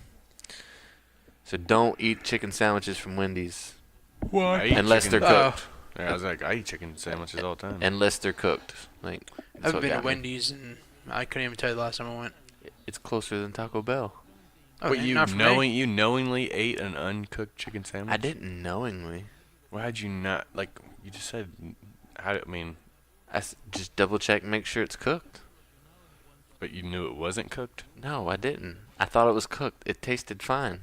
So don't eat chicken sandwiches from Wendy's. Why? Unless they're cooked. Yeah, I was like, I eat chicken sandwiches all the time. Unless they're cooked. Like, I've been to Wendy's, and I couldn't even tell you the last time I went. It's closer than Taco Bell. Okay, but you knowingly ate an uncooked chicken sandwich? I didn't knowingly. Why'd you not? Like, you just said, I just double check and make sure it's cooked. But you knew it wasn't cooked? No, I didn't. I thought it was cooked. It tasted fine.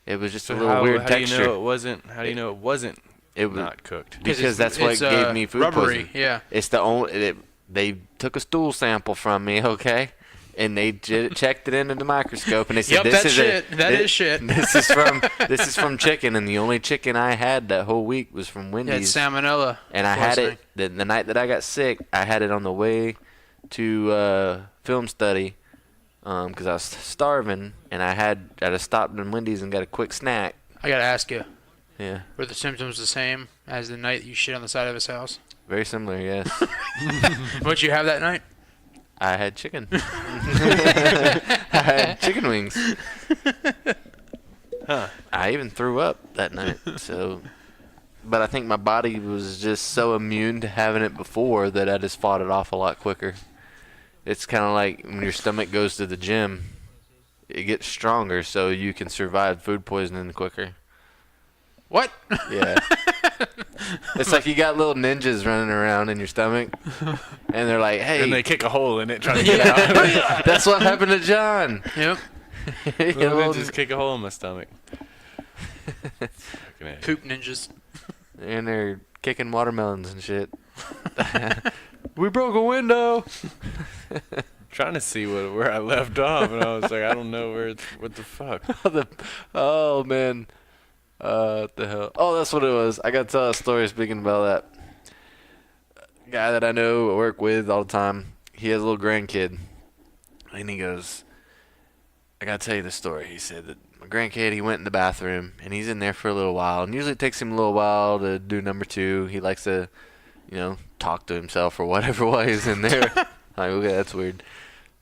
It was just a little weird texture. How do you know it wasn't not cooked? Because that's what gave me food poisoning. Yeah. It's the only. They took a stool sample from me, okay, and they checked it into the microscope, and they said, "This is shit. That is shit. This is from chicken, and the only chicken I had that whole week was from Wendy's. Yeah, salmonella. And I had it the night that I got sick. I had it on the way to film study. Because I was starving, and I had stopped in Wendy's and got a quick snack. I gotta ask you. Yeah. Were the symptoms the same as the night you shit on the side of his house? Very similar, yes. What'd you have that night? I had chicken. I had chicken wings. Huh. I even threw up that night. But I think my body was just so immune to having it before that I just fought it off a lot quicker. It's kind of like when your stomach goes to the gym, it gets stronger so you can survive food poisoning quicker. What? Yeah. It's like you got little ninjas running around in your stomach, and they're like, hey. And they kick a hole in it trying to get out. That's what happened to John. Yep. Little ninjas kick a hole in my stomach. Poop ninjas. And they're kicking watermelons and shit. We broke a window. Trying to see where I left off, and I was like, I don't know what the fuck. Oh man, what the hell? Oh, that's what it was. I got to tell a story speaking about that guy that I know, I work with all the time. He has a little grandkid, and he goes, I gotta tell you the story. He said that my grandkid, he went in the bathroom, and he's in there for a little while, and usually it takes him a little while to do number 2. He likes to, talk to himself or whatever while he's in there. Like, okay, that's weird.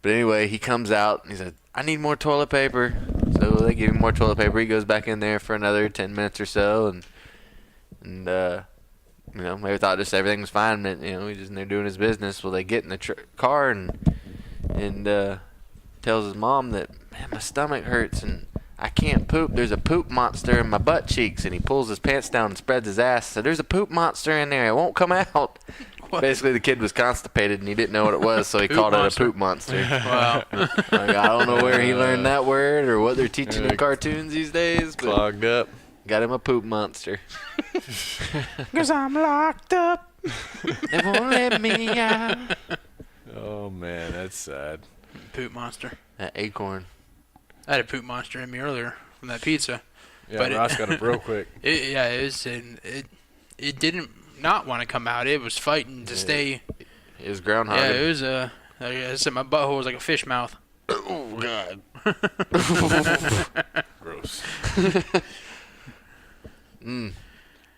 But anyway, he comes out and he said, I need more toilet paper. So they give him more toilet paper. He goes back in there for another 10 minutes or so, and maybe thought just everything was fine. And he's just in there doing his business. Well, they get in the car and tells his mom that, man, my stomach hurts and I can't poop. There's a poop monster in my butt cheeks. And he pulls his pants down and spreads his ass. So there's a poop monster in there. It won't come out. What? Basically, the kid was constipated and he didn't know what it was, so he called it a poop monster. Wow. I don't know where he learned that word or what they're teaching in cartoons these days. But clogged up. Got him a poop monster. 'Cause I'm locked up. They won't let me out. Oh, man, that's sad. Poop monster. That acorn. I had a poop monster in me earlier from that pizza. Yeah, but Ross got it real quick. It didn't not want to come out. It was fighting to stay. It was groundhog. Yeah, it was like I said, my butthole was like a fish mouth. Oh, God. Gross.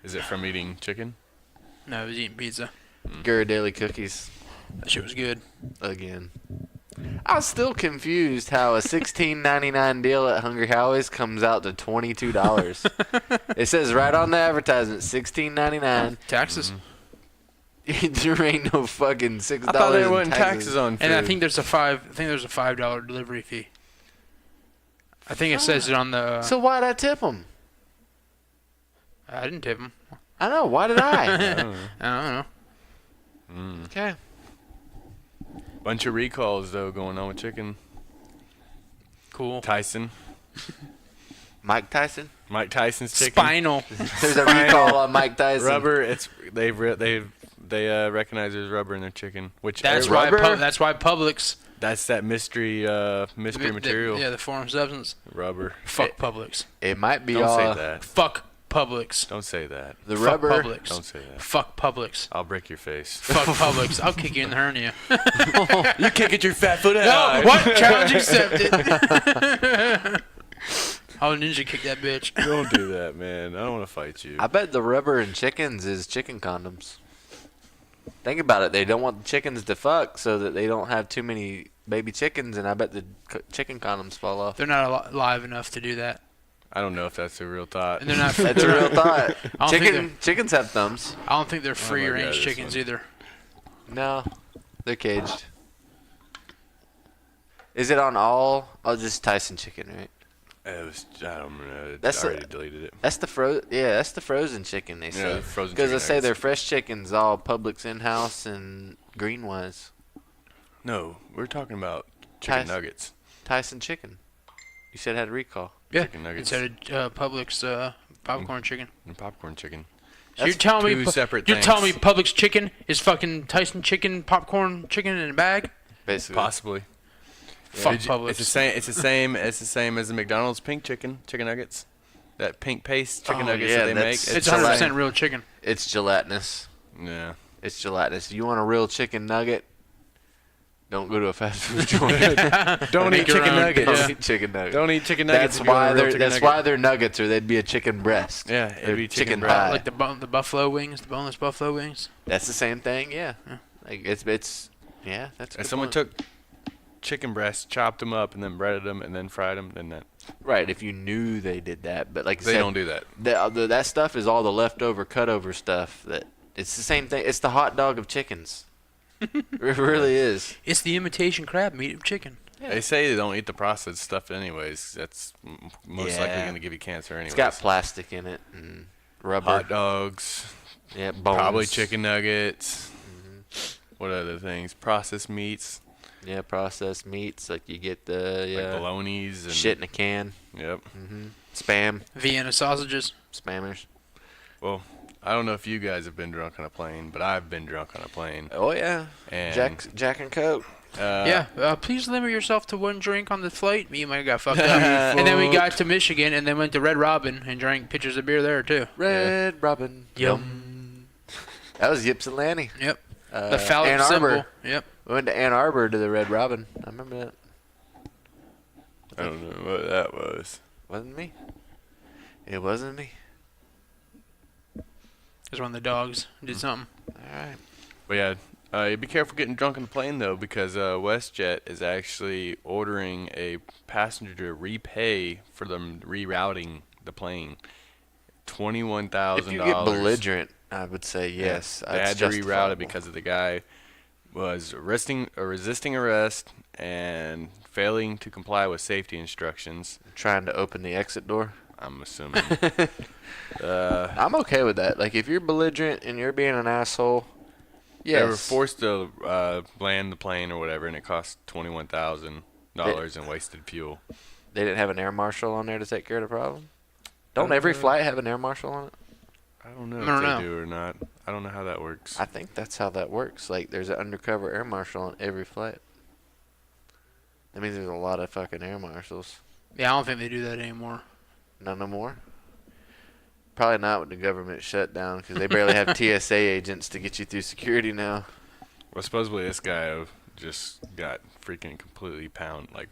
Is it from eating chicken? No, I was eating pizza. Ghirardelli cookies. That shit was good. Again. I was still confused how a $16.99 deal at Hungry Howie's comes out to $22. It says right on the advertisement, $16.99. Taxes. There ain't no fucking $6. I thought there wasn't taxes on food. And I think there's a $5 delivery fee. I think it says it on the. So why'd I tip them? I didn't tip them. I know. Why did I? I don't know. Okay. Bunch of recalls though going on with chicken. Cool. Tyson. Mike Tyson. Mike Tyson's chicken. Spinal. There's a recall on Mike Tyson. Rubber. They recognize there's rubber in their chicken. Which that's why Publix. That's that mystery material. The foreign substance. Rubber. Fuck Publix. It might be Don't say that. Fuck Publix. Don't say that. The Fuck rubber. Publix. Don't say that. Fuck Publix. I'll break your face. Fuck Publix. I'll kick you in the hernia. You can't get your fat foot out. No, what? Challenge accepted. I'll ninja kick that bitch. Don't do that, man. I don't want to fight you. I bet the rubber in chickens is chicken condoms. Think about it. They don't want the chickens to fuck so that they don't have too many baby chickens, and I bet the chicken condoms fall off. They're not live enough to do that. I don't know if that's a real thought. And they're not. That's a real thought. Chickens have thumbs. I don't think they're free-range chickens either. No, they're caged. Is it on all? Oh, just Tyson chicken, right? It was. I don't know. I already deleted it. That's the that's the frozen chicken they say. Yeah, frozen. Because they say nuggets. their fresh chicken's all Publix in-house and Greenwise. No, we're talking about chicken nuggets. Tyson chicken. You said it had a recall. Yeah, Chicken nuggets. instead of Publix popcorn chicken. And popcorn chicken. So you're telling me separate you're things. telling me Publix chicken is fucking Tyson chicken, popcorn chicken in a bag? Basically. Possibly. Fuck Publix. It's the same. It's the same. It's the same as the McDonald's pink chicken nuggets. That pink paste chicken nuggets that they make. It's 100% real chicken. It's gelatinous. Yeah. It's gelatinous. If you want a real chicken nugget, don't go to a fast food joint. Don't eat chicken nuggets. Don't eat chicken nuggets. Don't eat chicken nuggets. That's why they're nuggets, or they'd be a chicken breast. Yeah, it'd be chicken thigh. Like the buffalo wings, the boneless buffalo wings. That's the same thing. Yeah. Like it's that's. If someone took chicken breasts, chopped them up, and then breaded them, and then fried them, then that. Right, if you knew they did that, but like they don't do that. That stuff is all the leftover, cutover stuff. That it's the same thing. It's the hot dog of chickens. It really is. It's the imitation crab meat of chicken. Yeah. They say they don't eat the processed stuff anyways. That's most likely going to give you cancer anyways. It's got plastic in it and rubber. Hot dogs. Yeah, bones. Probably chicken nuggets. Mm-hmm. What other things? Processed meats. Yeah, processed meats. Like you get the like bolognas and shit in a can. Yep. Mm-hmm. Spam. Vienna sausages. Spammers. Well, I don't know if you guys have been drunk on a plane, but I've been drunk on a plane. Oh yeah. And Jack and Coke. Please limit yourself to one drink on the flight. Me and Mike got fucked up. And then we got to Michigan and then went to Red Robin and drank pitchers of beer there too. Red Robin. Yum. That was Yips and Lanny. Yep. The phallic Ann Arbor. symbol. Yep. We went to Ann Arbor to the Red Robin. I remember that. I don't know what that was. Wasn't me. It wasn't me. It was when the dogs did something. All right. But yeah, Be careful getting drunk on the plane, though, because WestJet is actually ordering a passenger to repay for them rerouting the plane. $21,000. If you get belligerent, I would say yes. They had to reroute it because of the guy was resisting arrest and failing to comply with safety instructions. Trying to open the exit door? I'm assuming. I'm okay with that. Like, if you're belligerent and you're being an asshole, yes. They were forced to land the plane or whatever, and it cost $21,000 in wasted fuel. They didn't have an air marshal on there to take care of the problem? Don't every flight have an air marshal on it? I don't know if they do or not. I don't know how that works. I think that's how that works. Like, there's an undercover air marshal on every flight. That means there's a lot of fucking air marshals. Yeah, I don't think they do that anymore. None no more? Probably not with the government shutdown, because they barely have TSA agents to get you through security now. Well, supposedly this guy just got freaking completely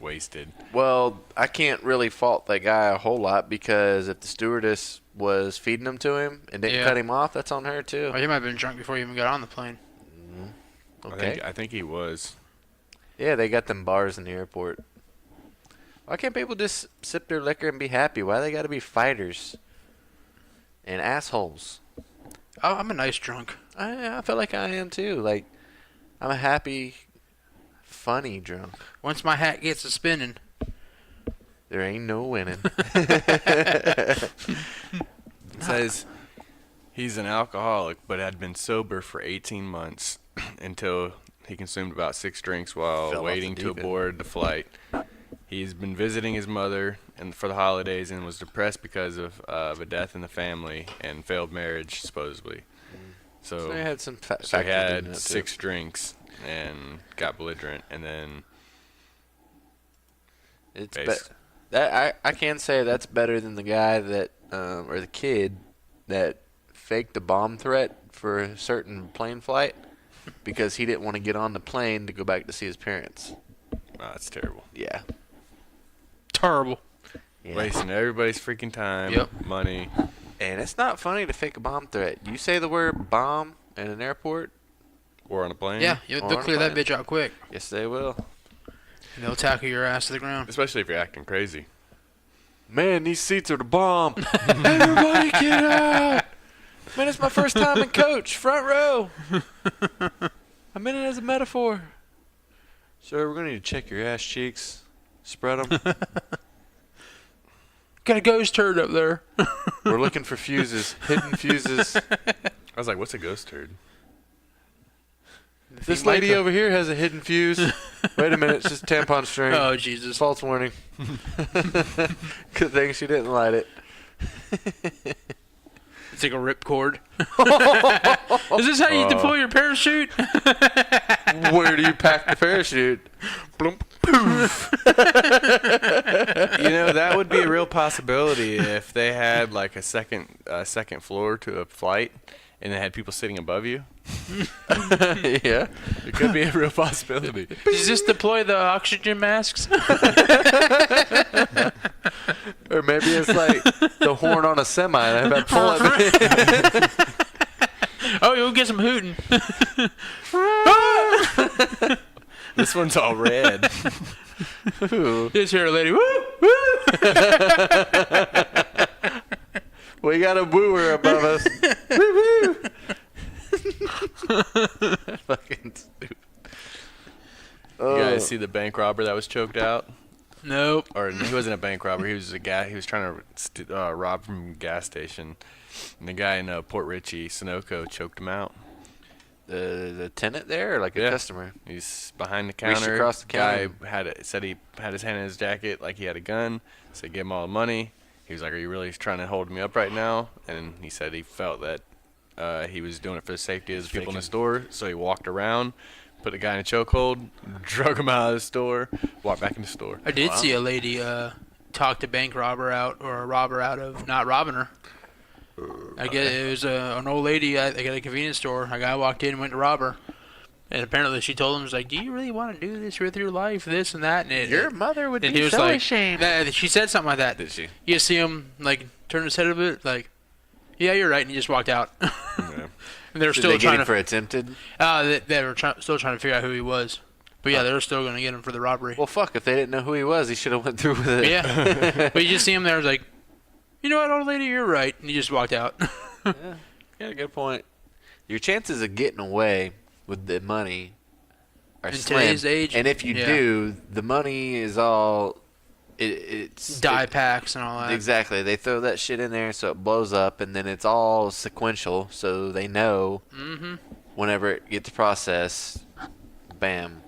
wasted. Well, I can't really fault that guy a whole lot, because if the stewardess was feeding them to him and didn't cut him off, that's on her too. Oh, he might have been drunk before he even got on the plane. Okay. I think he was. Yeah, they got them bars in the airport. Why can't people just sip their liquor and be happy? Why they got to be fighters and assholes? Oh, I'm a nice drunk. I feel like I am too. Like, I'm a happy, funny drunk. Once my hat gets a spinning, there ain't no winning. It says he's an alcoholic, but had been sober for 18 months until he consumed about 6 drinks while waiting to board the flight. He's been visiting his mother for the holidays and was depressed because of a death in the family and failed marriage, supposedly. So he had some he had 6 drinks and got belligerent, and then I can say that's better than the guy that or the kid that faked a bomb threat for a certain plane flight because he didn't want to get on the plane to go back to see his parents. Oh, that's terrible. Yeah. Terrible. Yeah. Wasting everybody's freaking time, money. And it's not funny to fake a bomb threat. You say the word bomb in an airport or on a plane. Yeah, they'll clear that bitch out quick. Yes, they will. And they'll tackle your ass to the ground. Especially if you're acting crazy. Man, these seats are the bomb. Everybody get out. Man, it's my first time in coach, front row. I meant it as a metaphor. Sir, we're going to need to check your ass cheeks. Spread them. Got a ghost turd up there. We're looking for fuses, hidden fuses. I was like, what's a ghost turd? This lady over here has a hidden fuse. Wait a minute, it's just a tampon string. Oh, Jesus. False warning. Good thing she didn't light it. It's like a ripcord. Is this how you deploy your parachute? Where do you pack the parachute? Bloomp. Poof. You know, that would be a real possibility if they had like a second floor to a flight and they had people sitting above you. Yeah. It could be a real possibility. Does this deploy the oxygen masks? Or maybe it's like the horn on a semi. They have pull it. Oh, you'll get some hooting. This one's all red. Just hear a lady. Woo! Woo! We got a wooer above us. Woo woo. Fucking stupid. You guys see the bank robber that was choked out? Nope. Or he wasn't a bank robber. He was a guy. He was trying to rob from a gas station, and the guy in Port Richey, Sunoco, choked him out. The tenant there, or like a customer? He's behind the counter. Reached across the counter. Guy said he had his hand in his jacket like he had a gun. Said give him all the money. He was like, "Are you really trying to hold me up right now?" And he said he felt that he was doing it for the safety of the people in the store. So he walked around, put the guy in a chokehold, drug him out of the store, walked back in the store. I did see a lady talk the bank robber out, or a robber out of not robbing her. I guess it was an old lady at a convenience store. A guy walked in and went to rob her. And apparently she told him, was like, do you really want to do this with your life, this and that? And your mother would be so ashamed. She said something like that. Did she? You see him, like, turn his head a bit, like, yeah, you're right, and he just walked out. Yeah. They were Did still they get trying him to for attempted? they were still trying to figure out who he was. But yeah, they were still going to get him for the robbery. Well, fuck, if they didn't know who he was, he should have went through with it. Yeah. But you just see him there, like, you know what, old lady, you're right. And he just walked out. Yeah, good point. Your chances of getting away with the money are In slim. today's age, and if you do, the money is all... It's dye packs and all that. Exactly. They throw that shit in there so it blows up, and then it's all sequential, so they know whenever it gets processed, bam,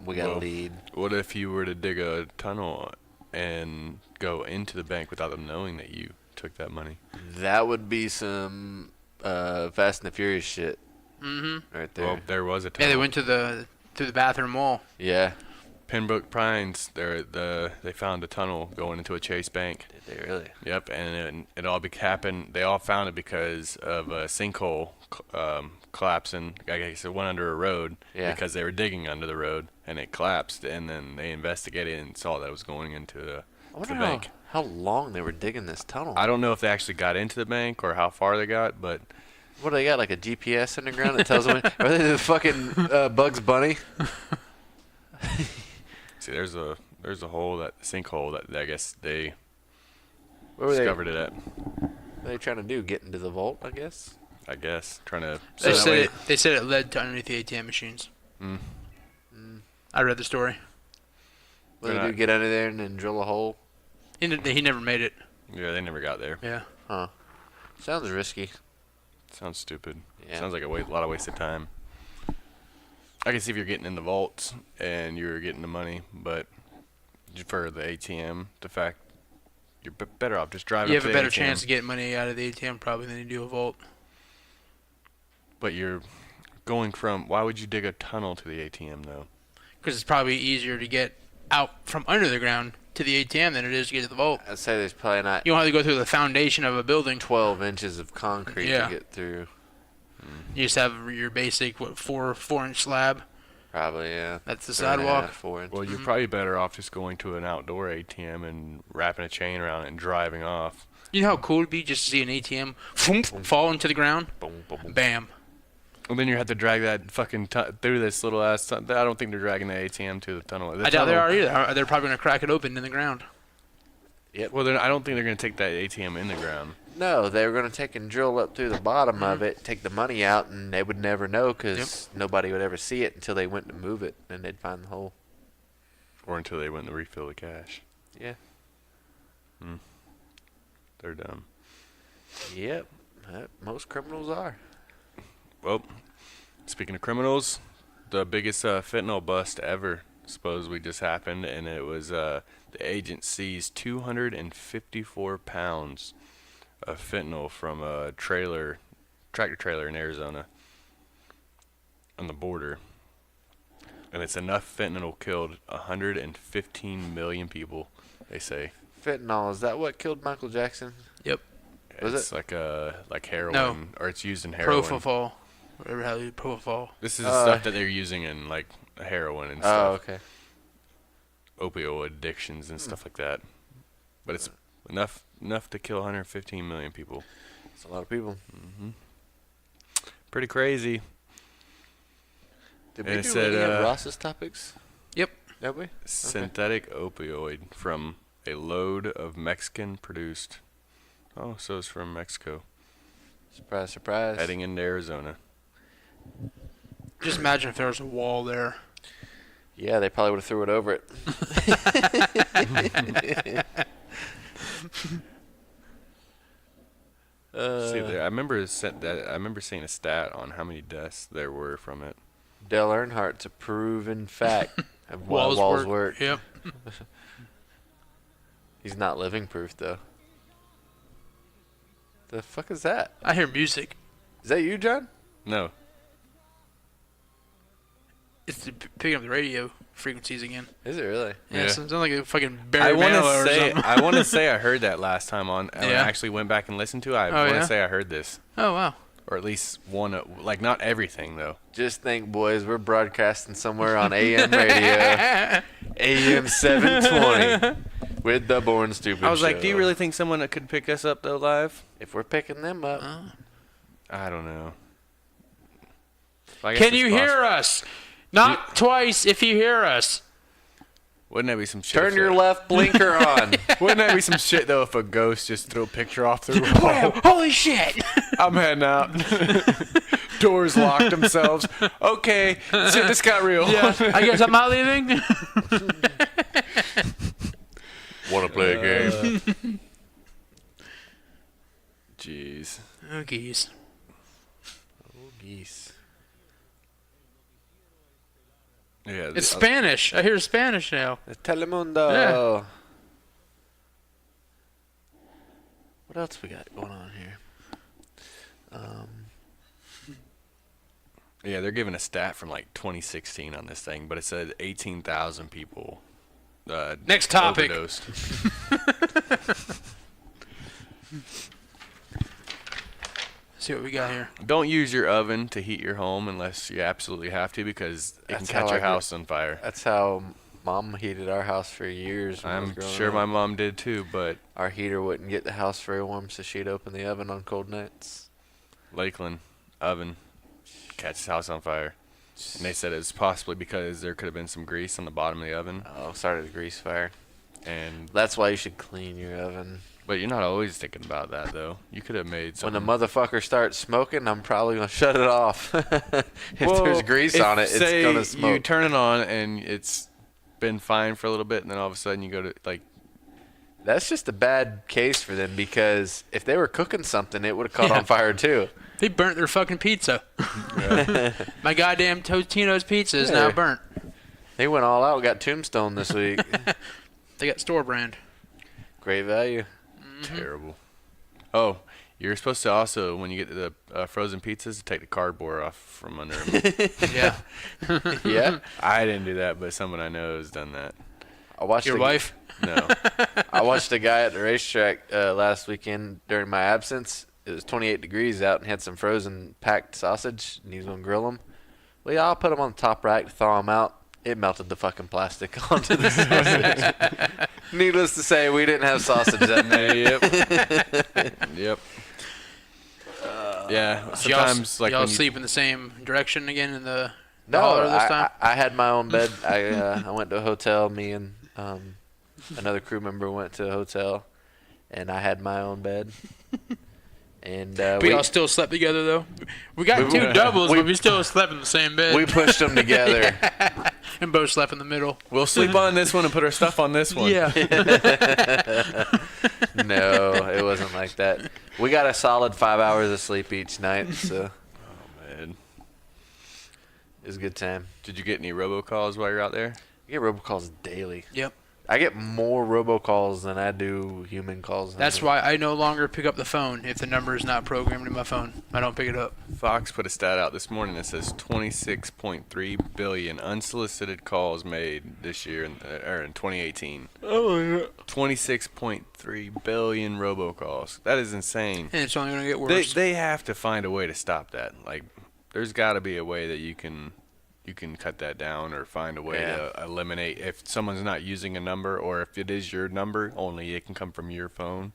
we got a lead. What if you were to dig a tunnel and go into the bank without them knowing that you took that money? That would be some Fast and the Furious shit. Right there. Well, there was a tunnel. Yeah, they went to the bathroom wall. Yeah. Pembroke Pines, they found a tunnel going into a Chase bank. Did they really? Yep, and it all happened. They all found it because of a sinkhole collapsing. I guess it went under a road because they were digging under the road, and it collapsed. And then they investigated and saw that it was going into the bank. How long they were digging this tunnel. I don't know if they actually got into the bank or how far they got, but what do they got? Like a GPS underground that tells them? Are they the fucking Bugs Bunny? see, there's a sinkhole that I guess they Where were discovered it at. What are they trying to do? Get into the vault, I guess. Trying to. They said it led to underneath the ATM machines. I read the story. What did they do? Get under there and then drill a hole? He never made it. Yeah, they never got there. Yeah. Huh. Sounds risky. Sounds stupid. Yeah. Sounds like a lot of wasted time. I can see if you're getting in the vaults and you're getting the money, but for the ATM, the fact you're better off just driving. You up have to a the better ATM. chance of getting money out of the ATM probably than you do a vault. But you're going from. Why would you dig a tunnel to the ATM though? Because it's probably easier to get out from under the ground to the ATM than it is to get to the vault. I'd say there's probably not You don't have to go through the foundation of a building. 12 inches of concrete to get through. You just have your basic 4-inch slab. Probably, yeah. That's the 3.5, sidewalk. 4 inches. Well, you're probably better off just going to an outdoor ATM and wrapping a chain around it and driving off. You know how cool it'd be just to see an ATM fall into the ground? Boom, boom, boom. Bam. Well, then you have to drag that fucking through this little ass. I don't think they're dragging the ATM to the tunnel. I doubt they are either. They're probably going to crack it open in the ground. Yep. Well, I don't think they're going to take that ATM in the ground. No, they were going to take and drill up through the bottom of it, take the money out, and they would never know because nobody would ever see it until they went to move it, and they'd find the hole. Or until they went to refill the cash. Yeah. They're dumb. Yep. Most criminals are. Well, speaking of criminals, the biggest fentanyl bust ever supposedly just happened, and it was the agent seized 254 pounds of fentanyl from a tractor trailer in Arizona on the border. And it's enough fentanyl killed 115 million people, they say. Fentanyl, is that what killed Michael Jackson? Yep. Was It's it? like heroin, No. or it's used in heroin. Propofol. Whatever how you propofol. This is the stuff that they're using in like heroin and Oh, stuff. okay. Opioid addictions and stuff like that. But it's enough to kill 115 million people. That's a lot of people. Pretty crazy. Did And we it do said, any of Ross's topics? Yep. Did we? Synthetic opioid from a load of Mexican produced. Oh, so it's from Mexico. Surprise, surprise. Heading into Arizona. Just imagine if there was a wall there. Yeah, they probably would have threw it over it. See, I remember seeing a stat on how many deaths there were from it. Dale Earnhardt's a proven fact of why Walls walls work. work. Yep. He's not living proof, though. The fuck is that? I hear music. Is that you, John? No. It's picking up the radio frequencies again. Is it really? Yeah, Yeah. it sounds like a fucking I Barry want Manilow or to say something. I want to say I heard that last time on. And I Yeah? actually went back and listened to it. I Oh, want to yeah? say I heard this, Oh, wow. or at least one. Like not everything though. Just think, boys, we're broadcasting somewhere on AM radio, AM 720, with the Born Stupid I was like, do you Show. really think someone that could pick us up though live? If we're picking them up, I don't know. Can you hear us? Knock twice if you hear us. Wouldn't that be some shit? Turn your left blinker on. Wouldn't that be some shit, though, if a ghost just threw a picture off the wall? Holy shit! I'm heading out. Doors locked themselves. Okay, shit, this got real. Yeah, I guess I'm not leaving. Want to play a game? Jeez. Oh, geez. Oh, geese. Yeah, It's Spanish. I hear Spanish now. Telemundo. Yeah. What else we got going on here? Yeah, they're giving a stat from like 2016 on this thing, but it said 18,000 people. Next topic. Overdosed. See what we got here. Don't use your oven to heat your home unless you absolutely have to, because it can catch your house on fire. That's how Mom heated our house for years. I'm sure my mom did too, but our heater wouldn't get the house very warm, so she'd open the oven on cold nights. Lakeland oven catches house on fire. And they said it was possibly because there could have been some grease on the bottom of the oven. Oh, started a grease fire. And that's why you should clean your oven. But you're not always thinking about that, though. You could have made something. When the motherfucker starts smoking, I'm probably going to shut it off. If there's grease on it, it's going to smoke. You turn it on and it's been fine for a little bit, and then all of a sudden you go to, like... That's just a bad case for them, because if they were cooking something, it would have caught on fire, too. They burnt their fucking pizza. My goddamn Totino's pizza is now burnt. They went all out, got Tombstone this week. They got store brand. Great value. Terrible. Oh, you're supposed to also, when you get to the frozen pizzas, take the cardboard off from under them. Yeah. Yeah? I didn't do that, but someone I know has done that. I watched Your wife? No. I watched a guy at the racetrack last weekend during my absence. It was 28 degrees out and had some frozen packed sausage, and he was going to grill them. Well, yeah, I'll put them on the top rack to thaw them out. It melted the fucking plastic onto the sausage. Needless to say, we didn't have sausage that day. Yep. Yeah. So sometimes, like, y'all sleep in the same direction again in the No, holler this time? I had my own bed. I went to a hotel. Me and another crew member went to a hotel, and I had my own bed. And we all still slept together, though. We got two doubles, but we still slept in the same bed. We pushed them together. And both slept in the middle. We'll sleep on this one and put our stuff on this one. Yeah. No, it wasn't like that. We got a solid 5 hours of sleep each night, so. Oh, man. It was a good time. Did you get any robocalls while you're out there? I get robocalls daily. Yep. I get more robocalls than I do human calls. That's why I no longer pick up the phone if the number is not programmed in my phone. I don't pick it up. Fox put a stat out this morning that says 26.3 billion unsolicited calls made this year, in 2018. Oh, yeah. 26.3 billion robocalls. That is insane. And it's only going to get worse. They have to find a way to stop that. Like, there's got to be a way that you can cut that down, or find a way to eliminate if someone's not using a number, or if it is your number, only it can come from your phone.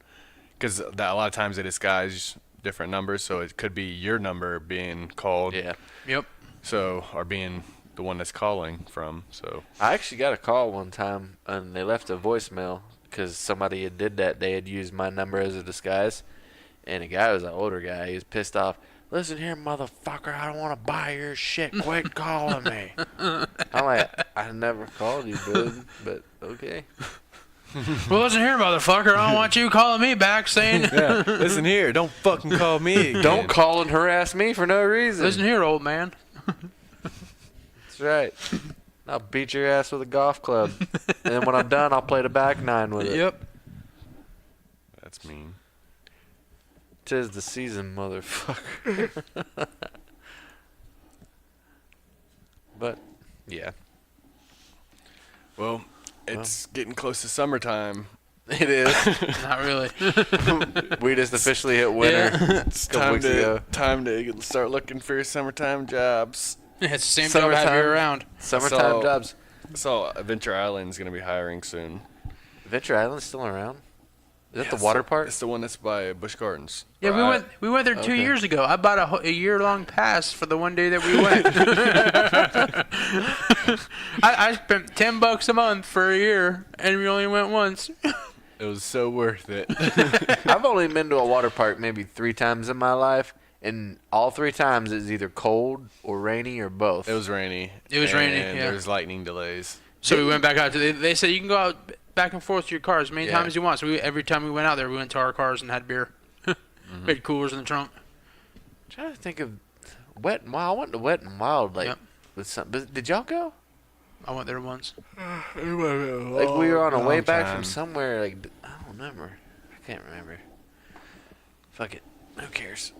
Because a lot of times they disguise different numbers, so it could be your number being called. Yeah. Yep. So, or being the one that's calling from. So I actually got a call one time, and they left a voicemail because somebody had did that. They had used my number as a disguise, and the guy was an older guy. He was pissed off. Listen here, motherfucker, I don't want to buy your shit. Quit calling me. I'm like, I never called you, dude, but okay. Well, listen here, motherfucker. I don't want you calling me back saying... Yeah, listen here, don't fucking call me again. Don't call and harass me for no reason. Listen here, old man. That's right. I'll beat your ass with a golf club. And then when I'm done, I'll play the back nine with it. Yep. That's mean. 'Tis the season, motherfucker. But, yeah. Well, it's getting close to summertime. It is. Not really. We just officially hit winter. Yeah. It's a couple weeks ago. time to start looking for summertime jobs. It's the same job I have year round. Summertime jobs. I saw Adventure Island's going to be hiring soon. Adventure Island's still around? Is that the water park? It's the one that's by Busch Gardens. Yeah, we went there 2 years ago. I bought a year-long pass for the one day that we went. I spent $10 a month for a year, and we only went once. It was so worth it. I've only been to a water park maybe 3 times in my life, and all 3 times it's either cold or rainy or both. It was rainy. Yeah. There was lightning delays. So we went back out to. They said you can go out back and forth to your cars as many times as you want. So every time we went out there, we went to our cars and had beer. We had coolers in the trunk. I'm trying to think of Wet and Wild. I went to Wet and Wild with some. But did y'all go? I went there once. Like we were on a way back from somewhere. Like I don't remember. I can't remember. Fuck it. Who cares?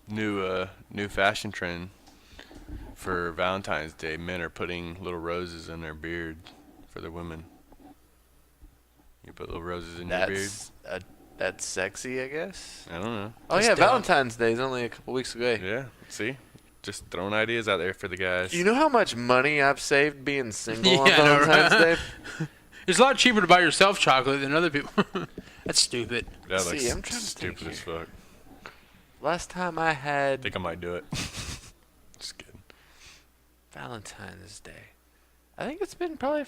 New fashion trend for Valentine's Day. Men are putting little roses in their beard for their women. You put little roses in your beard. That's sexy, I guess. I don't know. Oh yeah, Valentine's Day is only a couple weeks away. Yeah. See, just throwing ideas out there for the guys. You know how much money I've saved being single on Valentine's Day? It's a lot cheaper to buy yourself chocolate than other people. That's stupid. That I'm trying to stupid think as fuck. Last time I had I think I might do it. Just kidding. Valentine's Day, I think it's been probably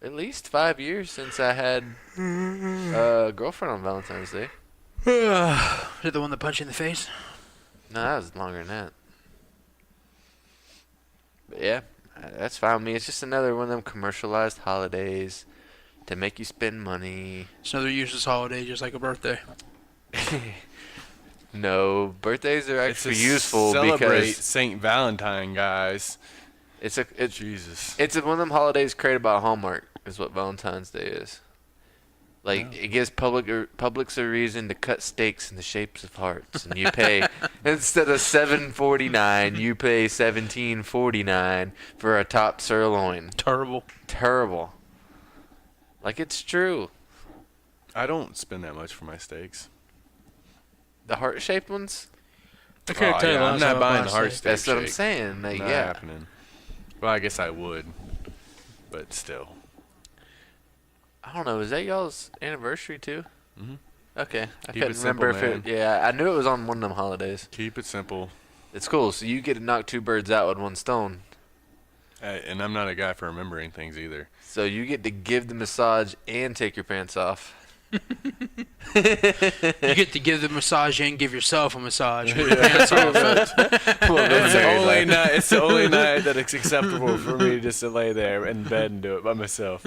at least 5 years since I had a girlfriend on Valentine's Day. Is it the one that punched you in the face? No, that was longer than that. But yeah, that's fine with me. It's just another one of them commercialized holidays to make you spend money. It's another useless holiday, just like a birthday. No, birthdays are actually useful celebrate because Saint Valentine, guys. Jesus. It's one of them holidays created by Hallmark. Is what Valentine's Day is. Like it gives publics a reason to cut steaks in the shapes of hearts, and you pay instead of $7.49, you pay $17.49 for a top sirloin. Terrible. Like it's true. I don't spend that much for my steaks. The heart-shaped ones? I can't tell you. I'm not buying the heart steak. That's what I'm saying. Like, not happening. Well, I guess I would, but still. I don't know. Is that y'all's anniversary too? Mm-hmm. Okay. I Keep couldn't remember if it. Yeah, I knew it was on one of them holidays. Keep it simple. It's cool. So you get to knock 2 birds out with one stone. And I'm not a guy for remembering things either. So you get to give the massage and take your pants off. You get to give the massage and give yourself a massage. Put your pants off. It's the only night that it's acceptable for me just to lay there in bed and do it by myself.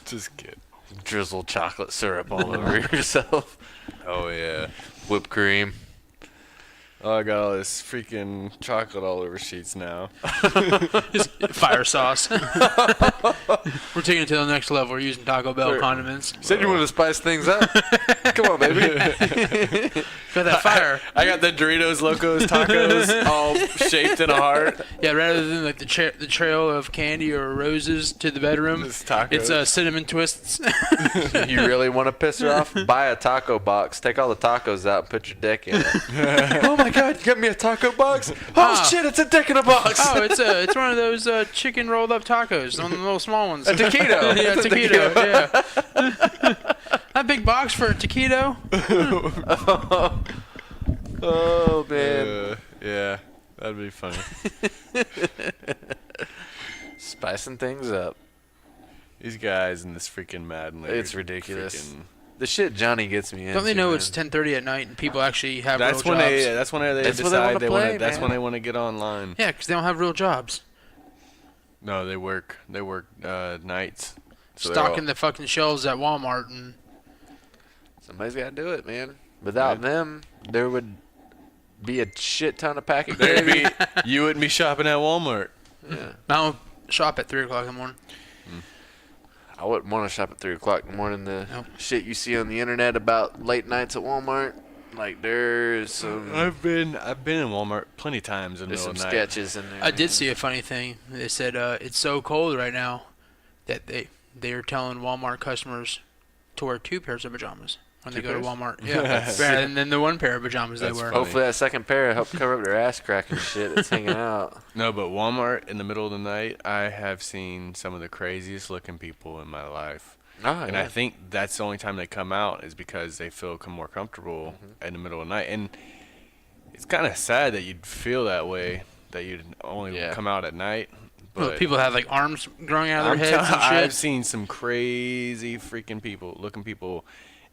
Just kidding. Drizzle chocolate syrup all over yourself. Oh, yeah. Whipped cream. Oh, I got all this freaking chocolate all over sheets now. Fire sauce. We're taking it to the next level. We're using Taco Bell condiments. Said you wanted to spice things up. Come on, baby. Got that fire. I got the Doritos Locos Tacos all shaped in a heart. Yeah, rather than like the trail of candy or roses to the bedroom, it's cinnamon twists. You really want to piss her off? Buy a taco box. Take all the tacos out and put your dick in it. Oh my God! You got me a taco box? Oh shit! It's a dick in a box. Oh, it's one of those chicken rolled up tacos, one of the little small ones. A taquito. Yeah, taquito. Yeah. That big box for a taquito. Oh man. Yeah, that'd be funny. Spicing things up. These guys in this freaking Madden. It's ridiculous. The shit Johnny gets me into. Don't they know man. it's 10:30 at night and people actually have real jobs? That's when they decide they want. That's when they want to get online. Yeah, because they don't have real jobs. No, they work. They work nights. So Stocking the fucking shelves at Walmart and. Somebody's got to do it, man. Without them, there would be a shit ton of packing. You wouldn't be shopping at Walmart. Yeah. I don't shop at 3 o'clock in the morning. I wouldn't want to shop at 3 o'clock in the morning. The shit you see on the internet about late nights at Walmart, like there's some. I've been in Walmart plenty of times in the middle of the night. There's some sketches in there. I did see a funny thing. They said it's so cold right now that they are telling Walmart customers to wear 2 pairs of pajamas when they go to Walmart. Yeah, rather than the 1 pair of pajamas they wear. Hopefully that second pair will help cover up their ass crack and shit that's hanging out. No, but Walmart in the middle of the night, I have seen some of the craziest looking people in my life. And I think that's the only time they come out is because they feel more comfortable in the middle of the night. And it's kind of sad that you'd feel that way, that you'd only come out at night. But people have like arms growing out of their heads and shit. I've seen some crazy freaking people,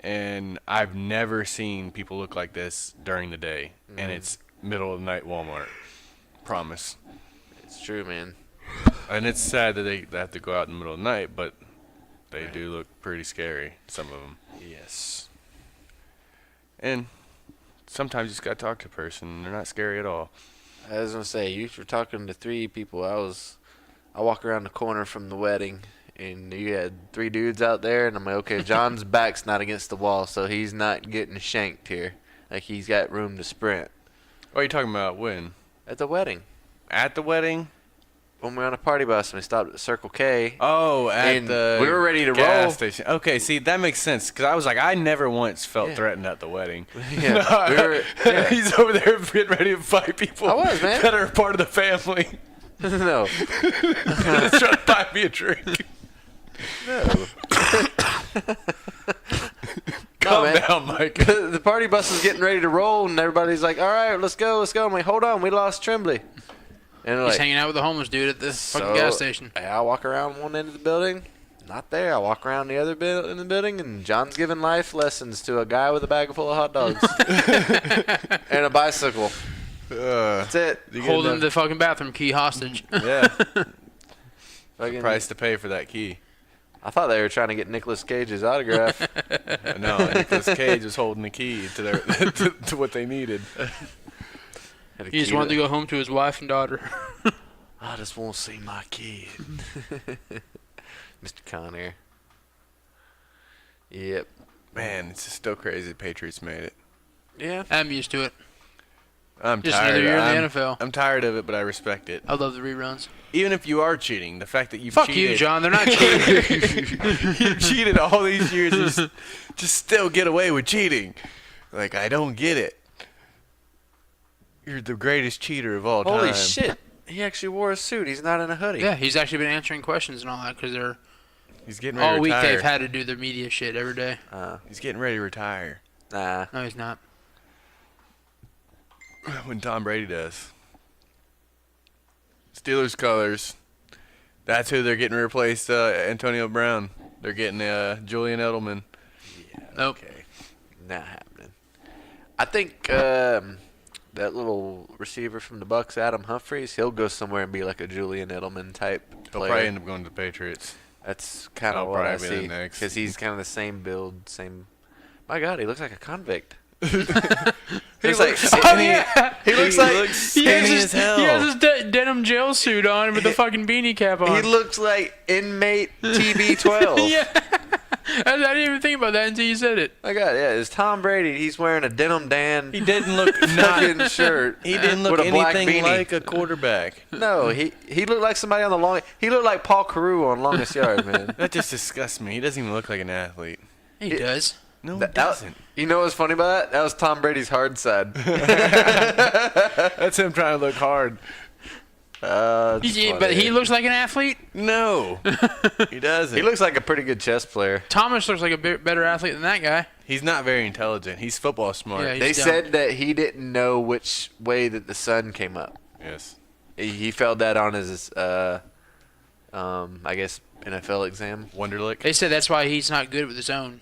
and I've never seen people look like this during the day. And it's middle of the night Walmart. Promise. It's true, man. And it's sad that they have to go out in the middle of the night, but they do look pretty scary, some of them. Yes. And sometimes you just got to talk to a person, and they're not scary at all. I was going to say, you were talking to 3 people. I walk around the corner from the wedding, and you had 3 dudes out there, and I'm like, okay, John's back's not against the wall, so he's not getting shanked here. Like, he's got room to sprint. What are you talking about? When? At the wedding. At the wedding? When we were on a party bus and we stopped at Circle K. Oh, at the we were ready to gas roll. station. Okay, see, that makes sense, because I was like, I never once felt threatened at the wedding. Yeah. He's over there getting ready to fight people. I was, man. That are part of the family. No. He's trying to buy me a drink. No. Calm down, Mike. The party bus is getting ready to roll, and everybody's like, all right, let's go. I'm like, hold on, we lost Tremblay. And he's hanging out with the homeless dude at this fucking gas station. I walk around one end of the building, not there. I walk around the other bit in the building, and John's giving life lessons to a guy with a bag full of hot dogs and a bicycle. That's it. Holding the fucking bathroom key hostage. Yeah. Price to pay for that key. I thought they were trying to get Nicolas Cage's autograph. No, Nicolas Cage was holding the key to their to what they needed. He just wanted to go home to his wife and daughter. I just want to see my kid. Mr. Conair. Yep. Man, it's just still crazy the Patriots made it. Yeah. I'm used to it. I'm just tired. another year in the NFL. I'm tired of it, but I respect it. I love the reruns. Even if you are cheating, the fact that you've cheated. Fuck you, John. They're not cheating. You've cheated all these years and just still get away with cheating. Like, I don't get it. You're the greatest cheater of all time. Holy shit. He actually wore a suit. He's not in a hoodie. Yeah, he's actually been answering questions and all that because he's getting ready all to retire. week they've had to do their media shit every day. He's getting ready to retire. Nah. No, he's not. When Tom Brady does. Steelers colors. That's who they're getting to replace Antonio Brown. They're getting Julian Edelman. Yeah. Nope. Okay. Not happening. I think that little receiver from the Bucks, Adam Humphries, he'll go somewhere and be like a Julian Edelman type player. He'll probably end up going to the Patriots. That's kind of what I see. Because he's kind of the same build, same. My God, he looks like a convict. He looks like skinny as hell. He has his denim jail suit on with the fucking beanie cap on. He looks like inmate TB12. Yeah. I didn't even think about that until you said it. My God, yeah, it's Tom Brady. He's wearing a denim Dan. He didn't look fucking shirt. He didn't look anything like a quarterback. No, he looked like somebody on the long. He looked like Paul Carew on Longest Yard, man. That just disgusts me. He doesn't even look like an athlete. He does. No, he doesn't. You know what's funny about that? That was Tom Brady's hard side. That's him trying to look hard. But he looks like an athlete? No, he doesn't. He looks like a pretty good chess player. Thomas looks like a better athlete than that guy. He's not very intelligent. He's football smart. Yeah, they said that he didn't know which way that the sun came up. Yes. He failed that on his, I guess, NFL exam. Wonderlic. They said that's why he's not good with his own.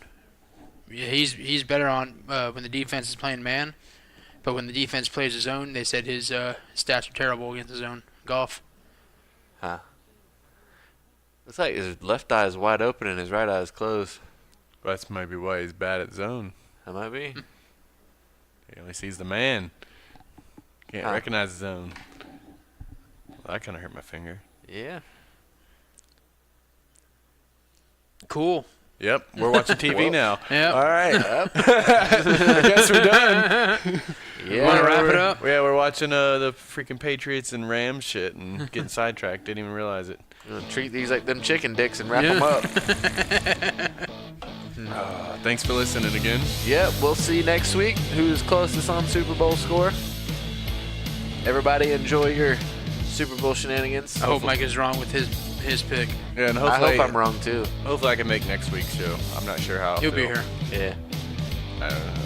He's better on when the defense is playing man, but when the defense plays his own, they said his stats are terrible against his own golf. Huh. Looks like his left eye is wide open and his right eye is closed. That's maybe why he's bad at zone. That might be. He only sees the man. Can't recognize the zone. Well, that kind of hurt my finger. Yeah. Cool. Yep, we're watching TV now. Yep. All right. Yep. I guess we're done. Yeah. Want to wrap it up? Yeah, we're watching the freaking Patriots and Rams shit and getting sidetracked. Didn't even realize it. Treat these like them chicken dicks and wrap them up. Thanks for listening again. Yep, we'll see next week who's closest on Super Bowl score. Everybody enjoy your Super Bowl shenanigans. I hope Mike is wrong with his his pick. Yeah, and I hopefully hope I'm wrong too. Hopefully I can make next week's show. I'm not sure how. You'll be here. Yeah.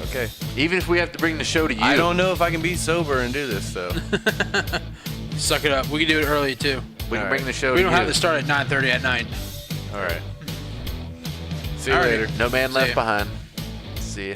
Okay. Even if we have to bring the show to you. I don't know if I can be sober and do this though. Suck it up. We can do it early too. We can bring the show We to don't you. have to start at 9:30 at night. All right. See you All right. later. No man See left ya. behind. See ya.